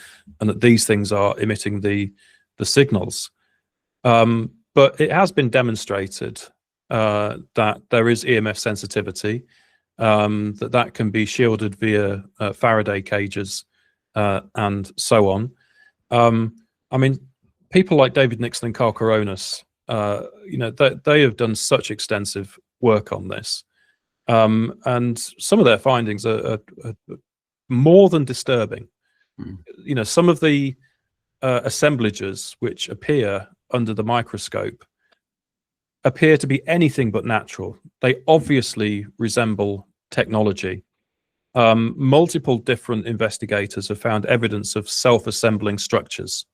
and that these things are emitting the signals. But it has been demonstrated that there is EMF sensitivity, that can be shielded via Faraday cages and so on. I mean, people like David Nixon and Carl Coronis, they have done such extensive work on this. And some of their findings are more than disturbing. Some of the assemblages which appear under the microscope appear to be anything but natural. They obviously resemble technology. Multiple different investigators have found evidence of self-assembling structures,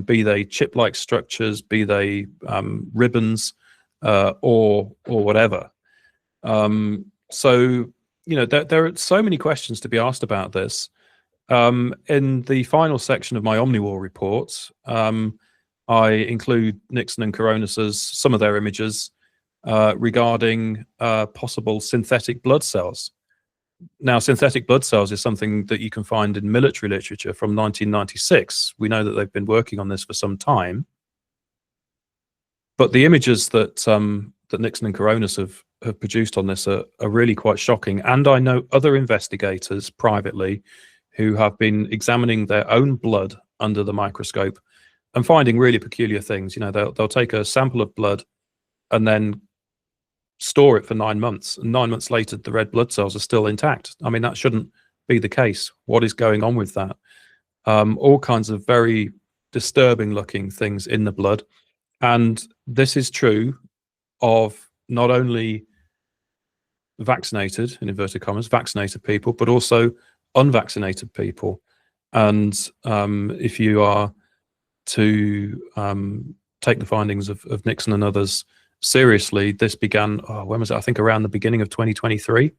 be they chip-like structures, be they ribbons, or whatever. So there are so many questions to be asked about this. In the final section of my OMNIWAR report, I include Nixon and Coronis's some of their images regarding possible synthetic blood cells. Now, synthetic blood cells is something that you can find in military literature from 1996. We know that they've been working on this for some time, but the images that that Nixon and Coronis have produced on this are really quite shocking. And I know other investigators privately who have been examining their own blood under the microscope and finding really peculiar things. They'll take a sample of blood and then store it for 9 months, and 9 months later the red blood cells are still intact. I mean, that shouldn't be the case. What is going on with that? All kinds of very disturbing looking things in the blood. And this is true of not only vaccinated, in inverted commas, vaccinated people, but also unvaccinated people. And if you are to take the findings of Nixon and others seriously, this began, when was it? I think around the beginning of 2023,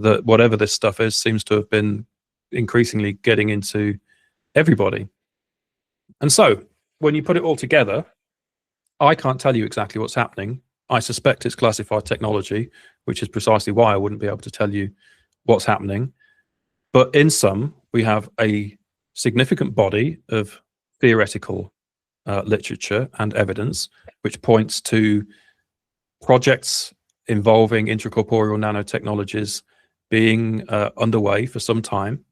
that whatever this stuff is seems to have been increasingly getting into everybody. And so when you put it all together, I can't tell you exactly what's happening. I suspect it's classified technology, which is precisely why I wouldn't be able to tell you what's happening. But in sum, we have a significant body of theoretical literature and evidence, which points to projects involving intracorporeal nanotechnologies being underway for some time.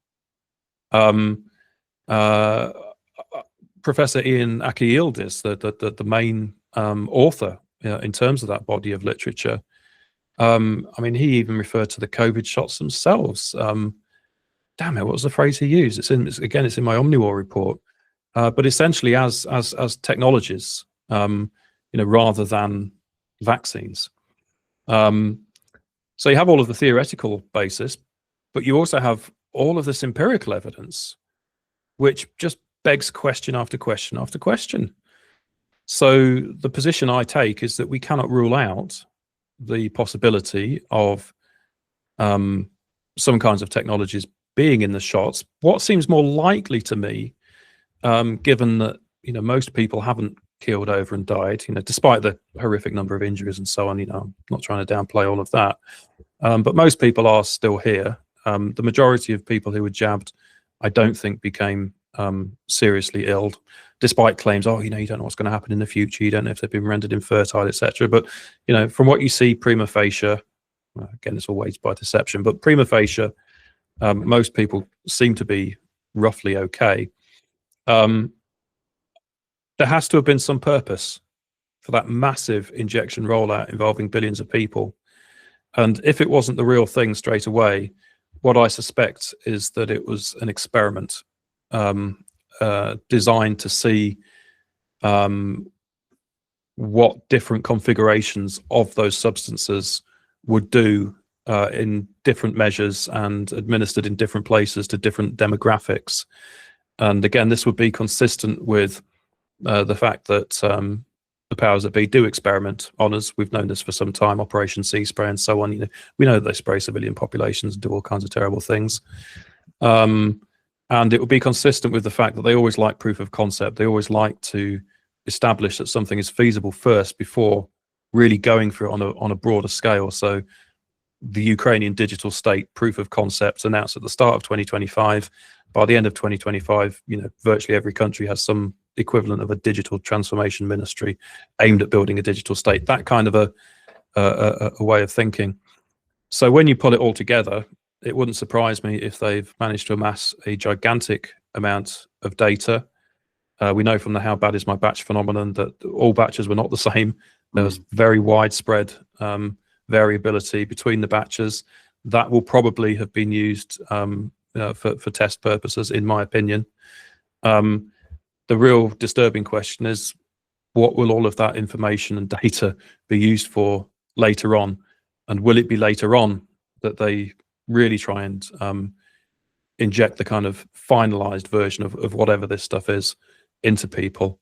Professor Ian Aki-Yildiz, the main author in terms of that body of literature, I mean, he even referred to the COVID shots themselves. Damn it, what was the phrase he used? It's in my OMNIWAR report. But essentially as technologies, rather than vaccines. So you have all of the theoretical basis, but you also have all of this empirical evidence, which just begs question after question after question. So the position I take is that we cannot rule out the possibility of some kinds of technologies being in the shots. What seems more likely to me, given that most people haven't keeled over and died, despite the horrific number of injuries and so on, I'm not trying to downplay all of that, but most people are still here. The majority of people who were jabbed, I don't think became seriously ill, despite claims, you don't know what's going to happen in the future, you don't know if they've been rendered infertile, etc. But from what you see prima facie, again, it's always by deception, but prima facie, most people seem to be roughly okay. There has to have been some purpose for that massive injection rollout involving billions of people. And if it wasn't the real thing straight away, what I suspect is that it was an experiment designed to see what different configurations of those substances would do in different measures and administered in different places to different demographics. And again, this would be consistent with the fact that the powers that be do experiment on us. We've known this for some time, Operation Sea Spray and so on. We know that they spray civilian populations and do all kinds of terrible things. And it would be consistent with the fact that they always like proof of concept. They always like to establish that something is feasible first before really going for it on a broader scale. So the Ukrainian digital state proof of concept announced at the start of 2025. By the end of 2025, virtually every country has some equivalent of a digital transformation ministry aimed at building a digital state. That kind of a way of thinking. So when you pull it all together, it wouldn't surprise me if they've managed to amass a gigantic amount of data. We know from the "how bad is my batch" phenomenon that all batches were not the same. There was very widespread variability between the batches. That will probably have been used for test purposes, in my opinion. The real disturbing question is, what will all of that information and data be used for later on? And will it be later on that they really try and inject the kind of finalized version of whatever this stuff is into people?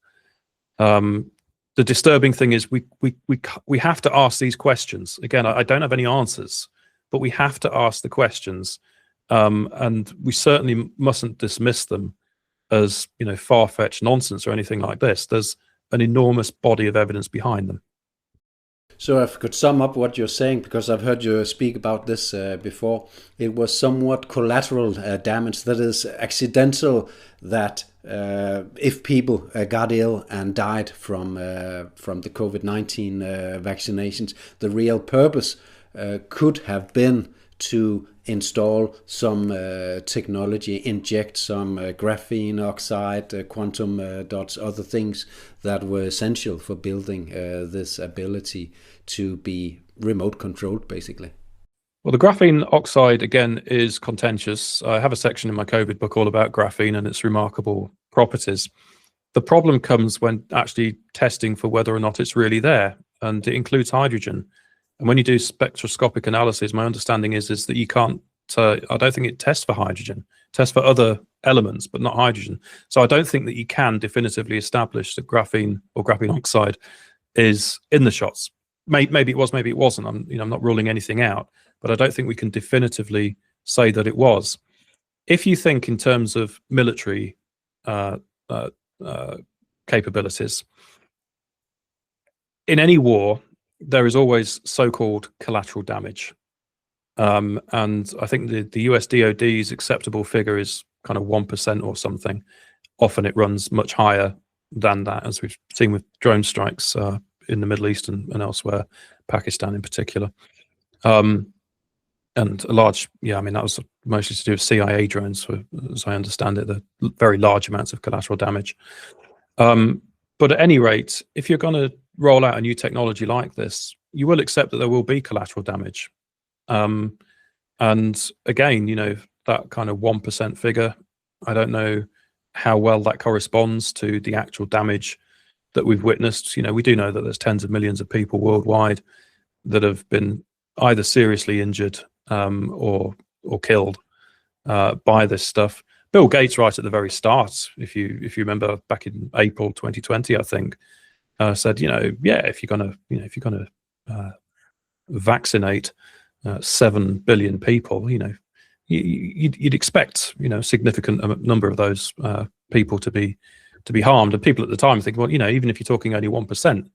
The disturbing thing is we have to ask these questions. Again, I don't have any answers, but we have to ask the questions, and we certainly mustn't dismiss them as far-fetched nonsense or anything like this. There's an enormous body of evidence behind them. So if I could sum up what you're saying, because I've heard you speak about this before, it was somewhat collateral damage, that is accidental, that if people got ill and died from the COVID-19 vaccinations, the real purpose could have been to install some technology, inject some graphene oxide, quantum dots, other things that were essential for building this ability to be remote controlled, basically. Well, the graphene oxide, again, is contentious. I have a section in my COVID book all about graphene and its remarkable properties. The problem comes when actually testing for whether or not it's really there, and it includes hydrogen. And when you do spectroscopic analysis, my understanding is that you can't, I don't think it tests for hydrogen. It tests for other elements, but not hydrogen. So I don't think that you can definitively establish that graphene or graphene oxide is in the shots. Maybe it was, maybe it wasn't. I'm not ruling anything out, but I don't think we can definitively say that it was. If you think in terms of military capabilities, in any war, there is always so-called collateral damage. And I think the US DoD's acceptable figure is kind of 1% or something. Often it runs much higher than that, as we've seen with drone strikes in the Middle East and elsewhere, Pakistan in particular. And a large, that was mostly to do with CIA drones, as I understand it, the very large amounts of collateral damage. But at any rate, if you're going to roll out a new technology like this, you will accept that there will be collateral damage. And again, that kind of 1% figure, I don't know how well that corresponds to the actual damage that we've witnessed. We do know that there's tens of millions of people worldwide that have been either seriously injured or killed by this stuff. Bill Gates, right at the very start, if you remember, back in April 2020, I think, said, if you're gonna vaccinate 7 billion people, you'd expect a significant number of those people to be harmed. And people at the time think, well, even if you're talking only 1%,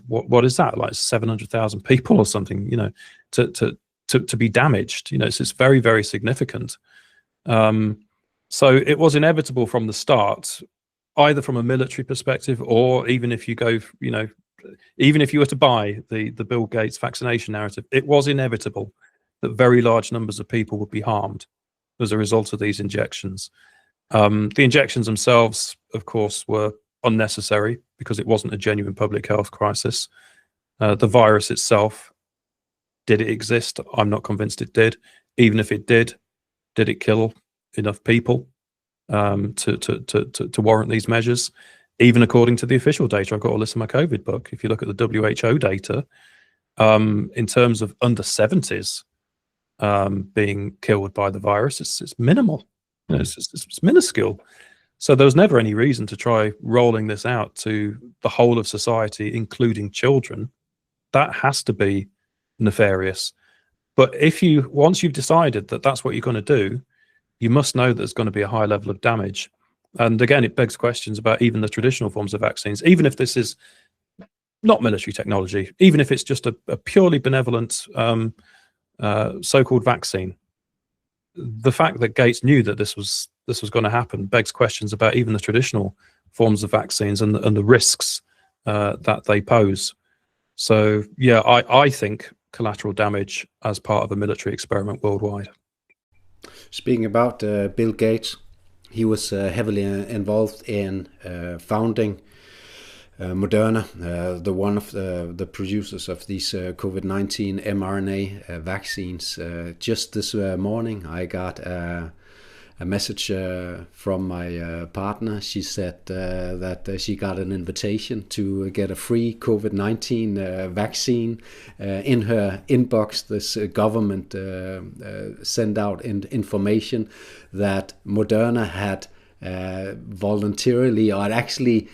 what is that, like 700,000 people or something, to be damaged? So it's very, very significant. So it was inevitable from the start, either from a military perspective, or even if you go, even if you were to buy the Bill Gates vaccination narrative, it was inevitable that very large numbers of people would be harmed as a result of these injections. The injections themselves, of course, were unnecessary because it wasn't a genuine public health crisis. The virus itself, did it exist? I'm not convinced it did. Even if it did it kill enough people to warrant these measures? Even according to the official data, I've got all this in my COVID book. If you look at the WHO data, in terms of under 70s being killed by the virus, it's minimal. You know, it's minuscule. So there was never any reason to try rolling this out to the whole of society, including children. That has to be nefarious. But once you've decided that that's what you're going to do, you must know that there's going to be a high level of damage. And again, it begs questions about even the traditional forms of vaccines, even if this is not military technology, even if it's just a purely benevolent so-called vaccine. The fact that Gates knew that this was going to happen begs questions about even the traditional forms of vaccines and the risks that they pose. So yeah, I think collateral damage as part of a military experiment worldwide. Speaking about Bill Gates, he was heavily involved in founding Moderna, the one of the producers of these COVID-19 mRNA vaccines. Just this morning, I got a message from my partner. She said that she got an invitation to get a free COVID-19 vaccine in her inbox. This government sent out information that Moderna had voluntarily, or actually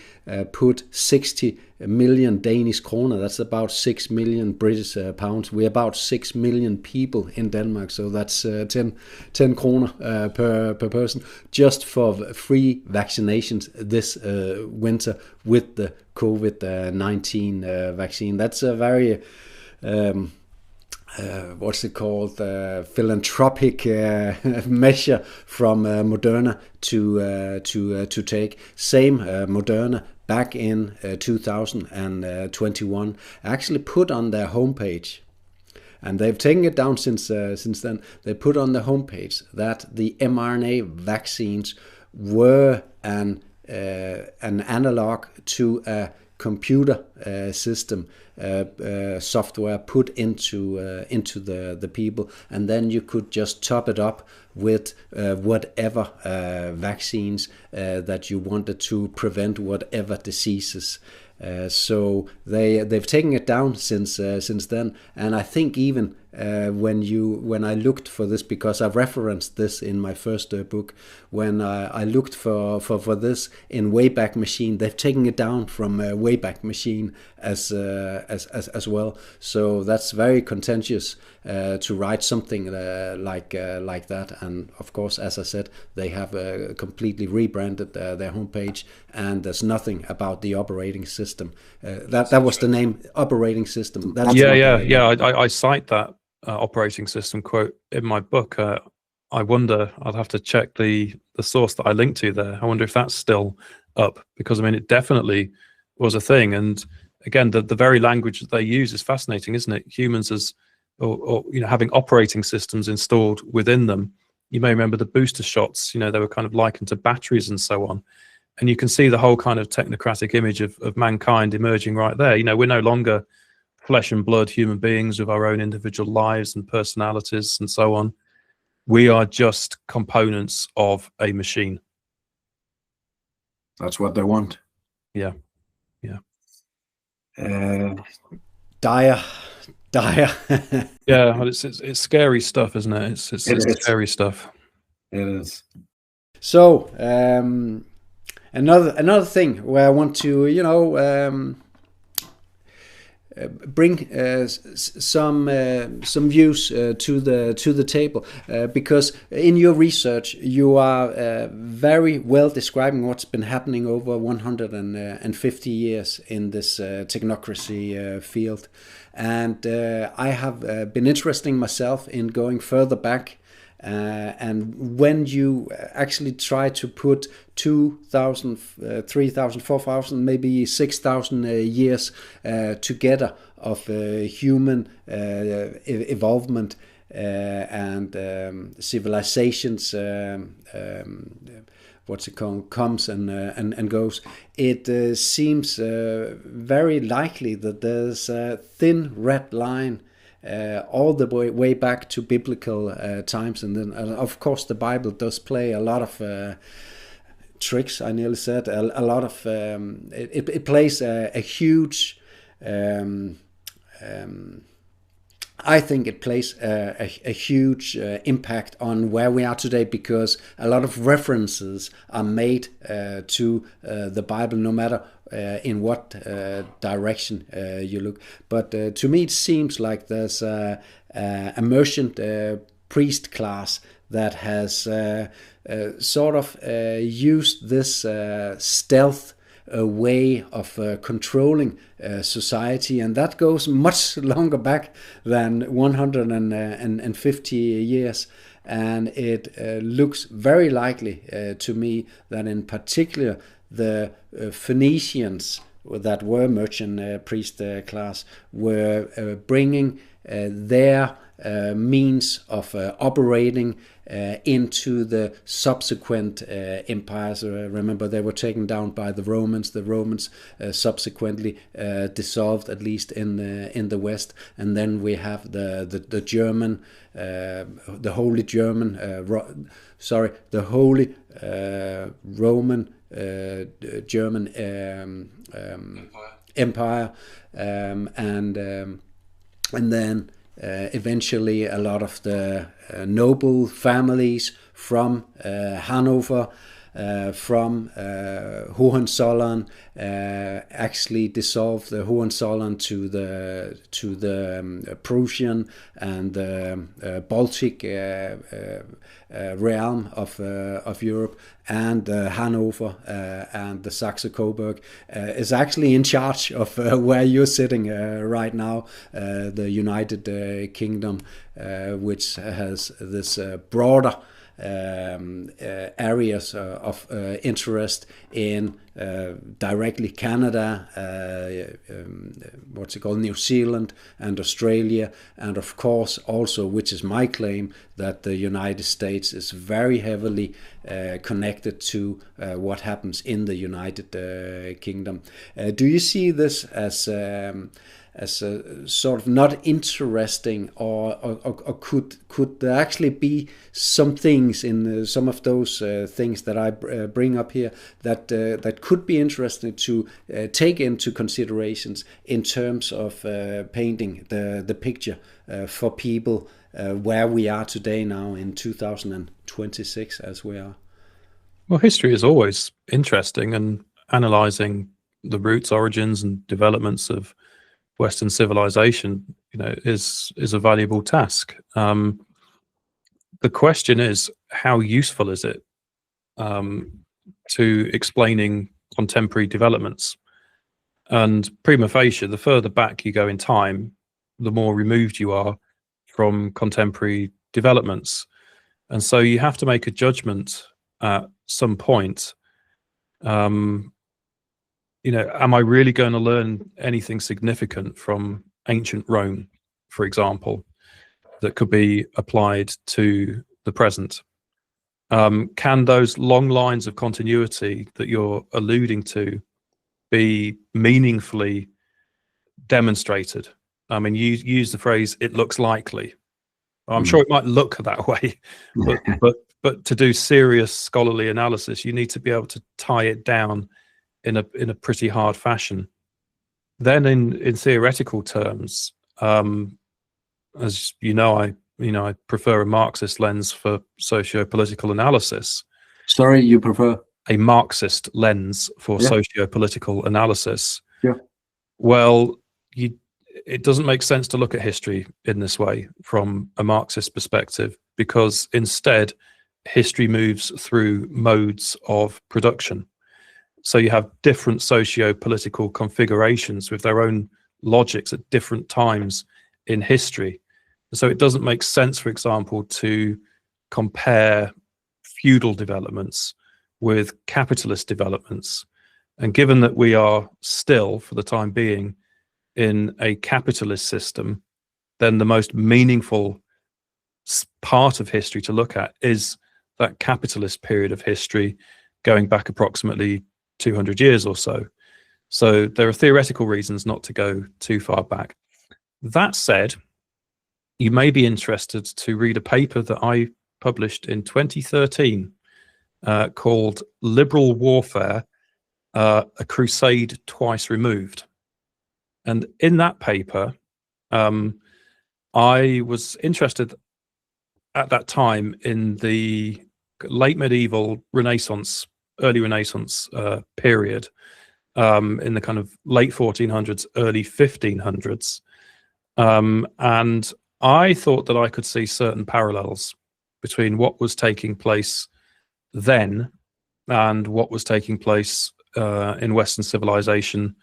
put 60 million Danish kroner, that's about 6 million British pounds. We're about 6 million people in Denmark, so that's 10 kroner per person, just for free vaccinations this winter with the COVID-19 vaccine. That's a very what's it called, philanthropic measure from Moderna to take. Same Moderna back in 2021 actually put on their homepage, and they've taken it down since then. They put on the homepage that the mRNA vaccines were an analog to a computer system software put into the people, and then you could just top it up with whatever vaccines that you wanted to prevent whatever diseases. So they've taken it down since then, and I think even when I looked for this, because I referenced this in my first book, when I looked for this in Wayback Machine, they've taken it down from Wayback Machine as well. So that's very contentious to write something like that. And of course, as I said, they have completely rebranded their homepage, and there's nothing about the operating system. That was the name, operating system. That's I cite that operating system quote in my book. I wonder, I'll have to check the source that I linked to there. I wonder if that's still up, because I mean, it definitely was a thing. And again, the very language that they use is fascinating, isn't it? Humans as, or having operating systems installed within them. You may remember the booster shots, they were kind of likened to batteries and so on. And you can see the whole kind of technocratic image of mankind emerging right there. We're no longer flesh and blood human beings with our own individual lives and personalities and so on. We are just components of a machine. That's what they want. Yeah. Dire. Yeah, well, it's scary stuff, isn't it? It's scary stuff. It is. So another thing where I want to bring some views to the table, because in your research you are very well describing what's been happening over 150 years in this technocracy field, and I have been interesting myself in going further back. And when you actually try to put 2,000, 3,000, 4,000, maybe 6,000 years together of human evolvement and civilizations, what's it called, comes and goes, it seems very likely that there's a thin red line all the way back to biblical times. And then, of course, the Bible does play a lot of tricks. I nearly said a lot of. It plays a huge. I think it plays a huge impact on where we are today, because a lot of references are made to the Bible, no matter in what direction you look. But to me, it seems like there's a merchant priest class that has sort of used this stealth way of controlling society, and that goes much longer back than 150 years. And it looks very likely to me that in particular the Phoenicians that were merchant priest class were bringing their means of operating into the subsequent empires. Remember, they were taken down by the Romans. The Romans subsequently dissolved, at least in the West, and then we have the German, the Holy German, the Holy Roman German Empire, and then eventually a lot of the noble families from Hanover, from Hohenzollern, actually dissolved the Hohenzollern to the Prussian and the Baltic realm of Europe, and Hanover and the Saxe-Coburg is actually in charge of where you're sitting right now, the United Kingdom, which has this broader areas of interest in directly Canada, New Zealand and Australia, and of course also, which is my claim, that the United States is very heavily connected to what happens in the United Kingdom. Do you see this as a sort of not interesting, or could there actually be some things in some of those things that I bring up here that could be interesting to take into considerations in terms of painting the picture for people where we are today now in 2026 as we are? Well, history is always interesting, and analyzing the roots, origins, and developments of Western civilization, is a valuable task. The question is, how useful is it to explaining contemporary developments? And prima facie, the further back you go in time, the more removed you are from contemporary developments. And so you have to make a judgment at some point. Am I really going to learn anything significant from ancient Rome, for example, that could be applied to the present? Can those long lines of continuity that you're alluding to be meaningfully demonstrated? I mean, you use the phrase, it looks likely. I'm sure it might look that way, but to do serious scholarly analysis, you need to be able to tie it down in a pretty hard fashion. Then in theoretical terms, as you know, I prefer a Marxist lens for socio-political analysis. Sorry, you prefer? A Marxist lens for socio-political analysis. Yeah. Well, it doesn't make sense to look at history in this way from a Marxist perspective, because instead history moves through modes of production. So you have different socio-political configurations with their own logics at different times in history. So it doesn't make sense, for example, to compare feudal developments with capitalist developments. And given that we are still, for the time being, in a capitalist system, then the most meaningful part of history to look at is that capitalist period of history going back approximately 200 years or so. So there are theoretical reasons not to go too far back. That said, you may be interested to read a paper that I published in 2013 called Liberal Warfare, A Crusade Twice Removed. And in that paper, I was interested at that time in the late medieval Renaissance, early Renaissance period, in the kind of late 1400s, early 1500s. And I thought that I could see certain parallels between what was taking place then and what was taking place in Western civilization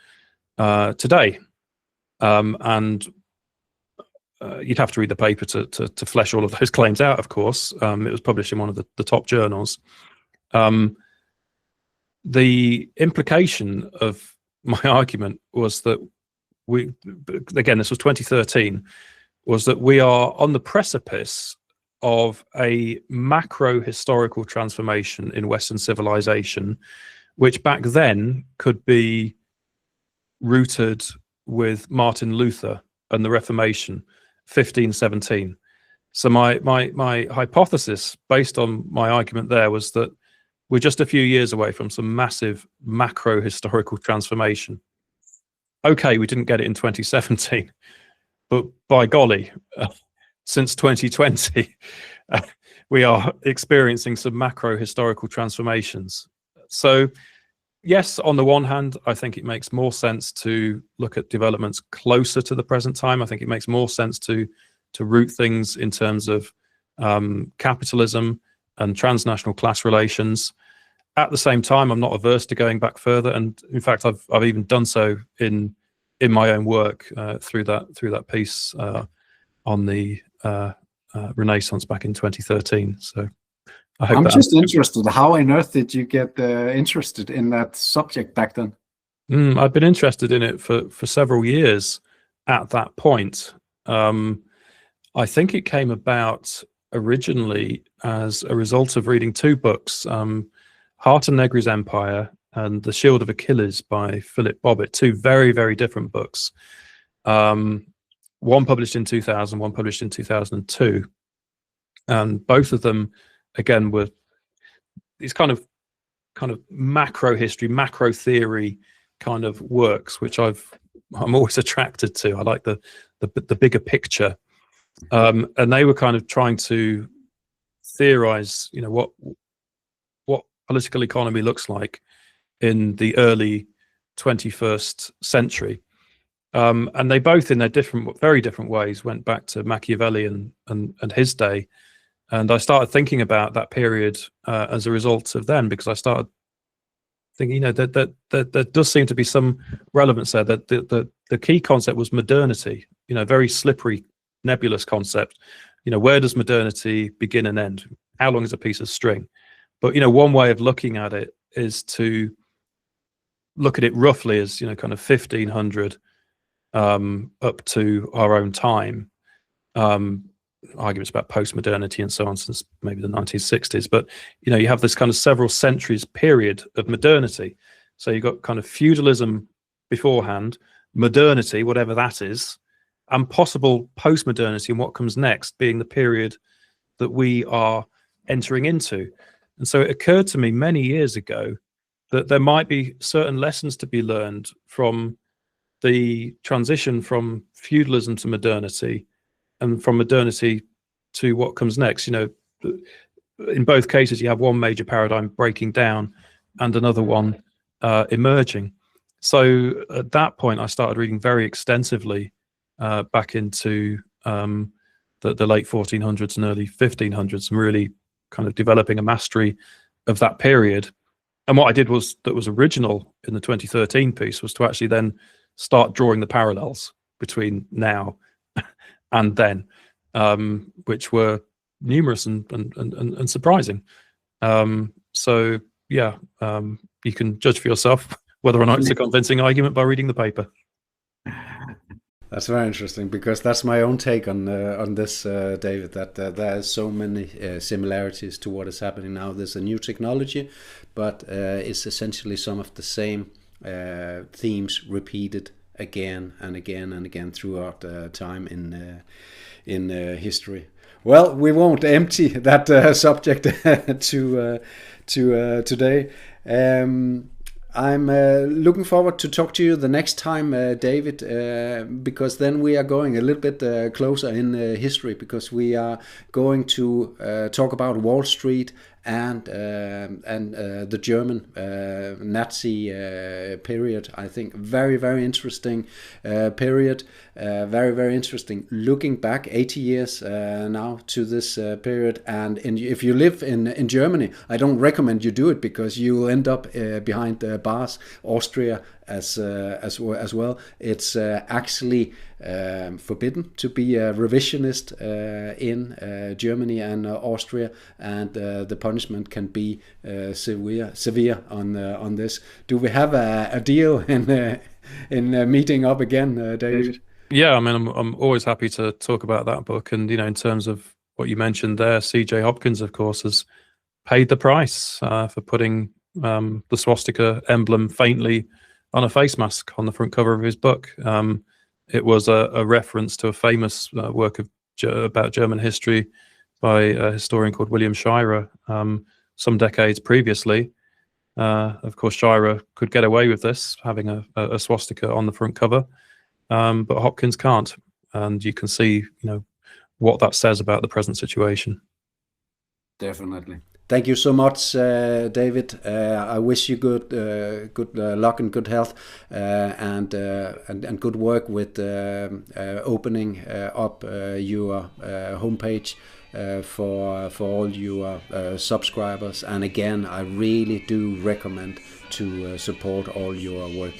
today. And you'd have to read the paper to flesh all of those claims out, of course. It was published in one of the top journals. The implication of my argument was that again, this was 2013, was that we are on the precipice of a macro historical transformation in Western civilization, which back then could be rooted with Martin Luther and the Reformation, 1517. So my hypothesis, based on my argument there, was that we're just a few years away from some massive macro historical transformation. Okay, we didn't get it in 2017, but by golly, since 2020, we are experiencing some macro historical transformations. So yes, on the one hand, I think it makes more sense to look at developments closer to the present time. I think it makes more sense to root things in terms of capitalism and transnational class relations. At the same time, I'm not averse to going back further, and in fact, I've even done so in my own work through that piece on the Renaissance back in 2013. So I hope I'm just interested. How on earth did you get interested in that subject back then? I've been interested in it for several years at that point. I think it came about originally as a result of reading two books, Hart and Negri's Empire and The Shield of Achilles by Philip Bobbitt, two very, very different books. One published in 2000, one published in 2002. And both of them, again, were these kind of macro history, macro theory kind of works, which I'm always attracted to. I like the bigger picture. And they were kind of trying to theorize, what political economy looks like in the early 21st century. And they both, in their very different ways, went back to Machiavelli and his day. And I started thinking about that period as a result of then, because I started thinking, that there does seem to be some relevance there. That the key concept was modernity. Very slippery, nebulous concept. Where does modernity begin and end? How long is a piece of string? But one way of looking at it is to look at it roughly as kind of 1500 up to our own time. Arguments about post-modernity and so on since maybe the 1960s, but you have this kind of several centuries period of modernity. So you've got kind of feudalism beforehand, modernity, whatever that is, and possible post-modernity and what comes next being the period that we are entering into. And so it occurred to me many years ago that there might be certain lessons to be learned from the transition from feudalism to modernity, and from modernity to what comes next. In both cases, you have one major paradigm breaking down and another one emerging. So at that point, I started reading very extensively back into the late 1400s and early 1500s, and really kind of developing a mastery of that period. And what I did that was original in the 2013 piece was to actually then start drawing the parallels between now and then, which were numerous and surprising. So yeah, you can judge for yourself whether or not it's a convincing argument by reading the paper. That's very interesting, because that's my own take on this, David, that there are so many similarities to what is happening now. There's a new technology, but it's essentially some of the same themes repeated again and again and again throughout time in history. Well, we won't empty that subject to today. I'm looking forward to talk to you the next time, David, because then we are going a little bit closer in history, because we are going to talk about Wall Street and the German Nazi period. I think very, very interesting period. Very, very interesting. Looking back 80 years now to this period, and if you live in Germany, I don't recommend you do it, because you will end up behind bars. Austria as well. It's actually forbidden to be a revisionist in Germany and Austria, and the punishment can be severe on this. Do we have a deal in meeting up again, David? Yeah, I mean, I'm always happy to talk about that book. And, in terms of what you mentioned there, C.J. Hopkins, of course, has paid the price for putting the swastika emblem faintly on a face mask on the front cover of his book. It was a reference to a famous work about German history by a historian called William Shirer some decades previously. Of course, Shirer could get away with this, having a swastika on the front cover. But Hopkins can't, and you can see, what that says about the present situation. Definitely. Thank you so much, David. I wish you good luck and good health, and good work with opening up your homepage for all your subscribers. And again, I really do recommend to support all your work.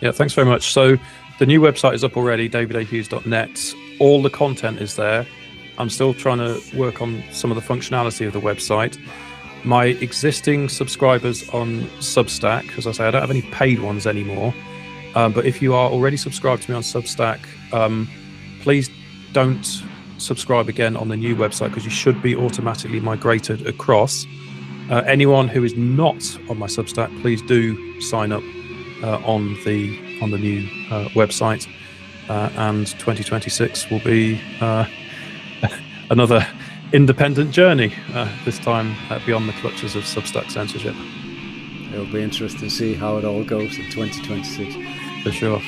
Yeah, thanks very much. So the new website is up already, davidahughes.net. All the content is there. I'm still trying to work on some of the functionality of the website. My existing subscribers on Substack, as I say, I don't have any paid ones anymore. But if you are already subscribed to me on Substack, please don't subscribe again on the new website, because you should be automatically migrated across. Anyone who is not on my Substack, please do sign up on the new website, and 2026 will be another independent journey, this time beyond the clutches of Substack censorship. It'll be interesting to see how it all goes in 2026. For sure.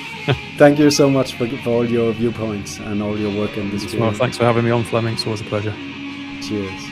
Thank you so much for all your viewpoints and all your work in this field. Well, thanks for having me on, Fleming. It's always a pleasure. Cheers.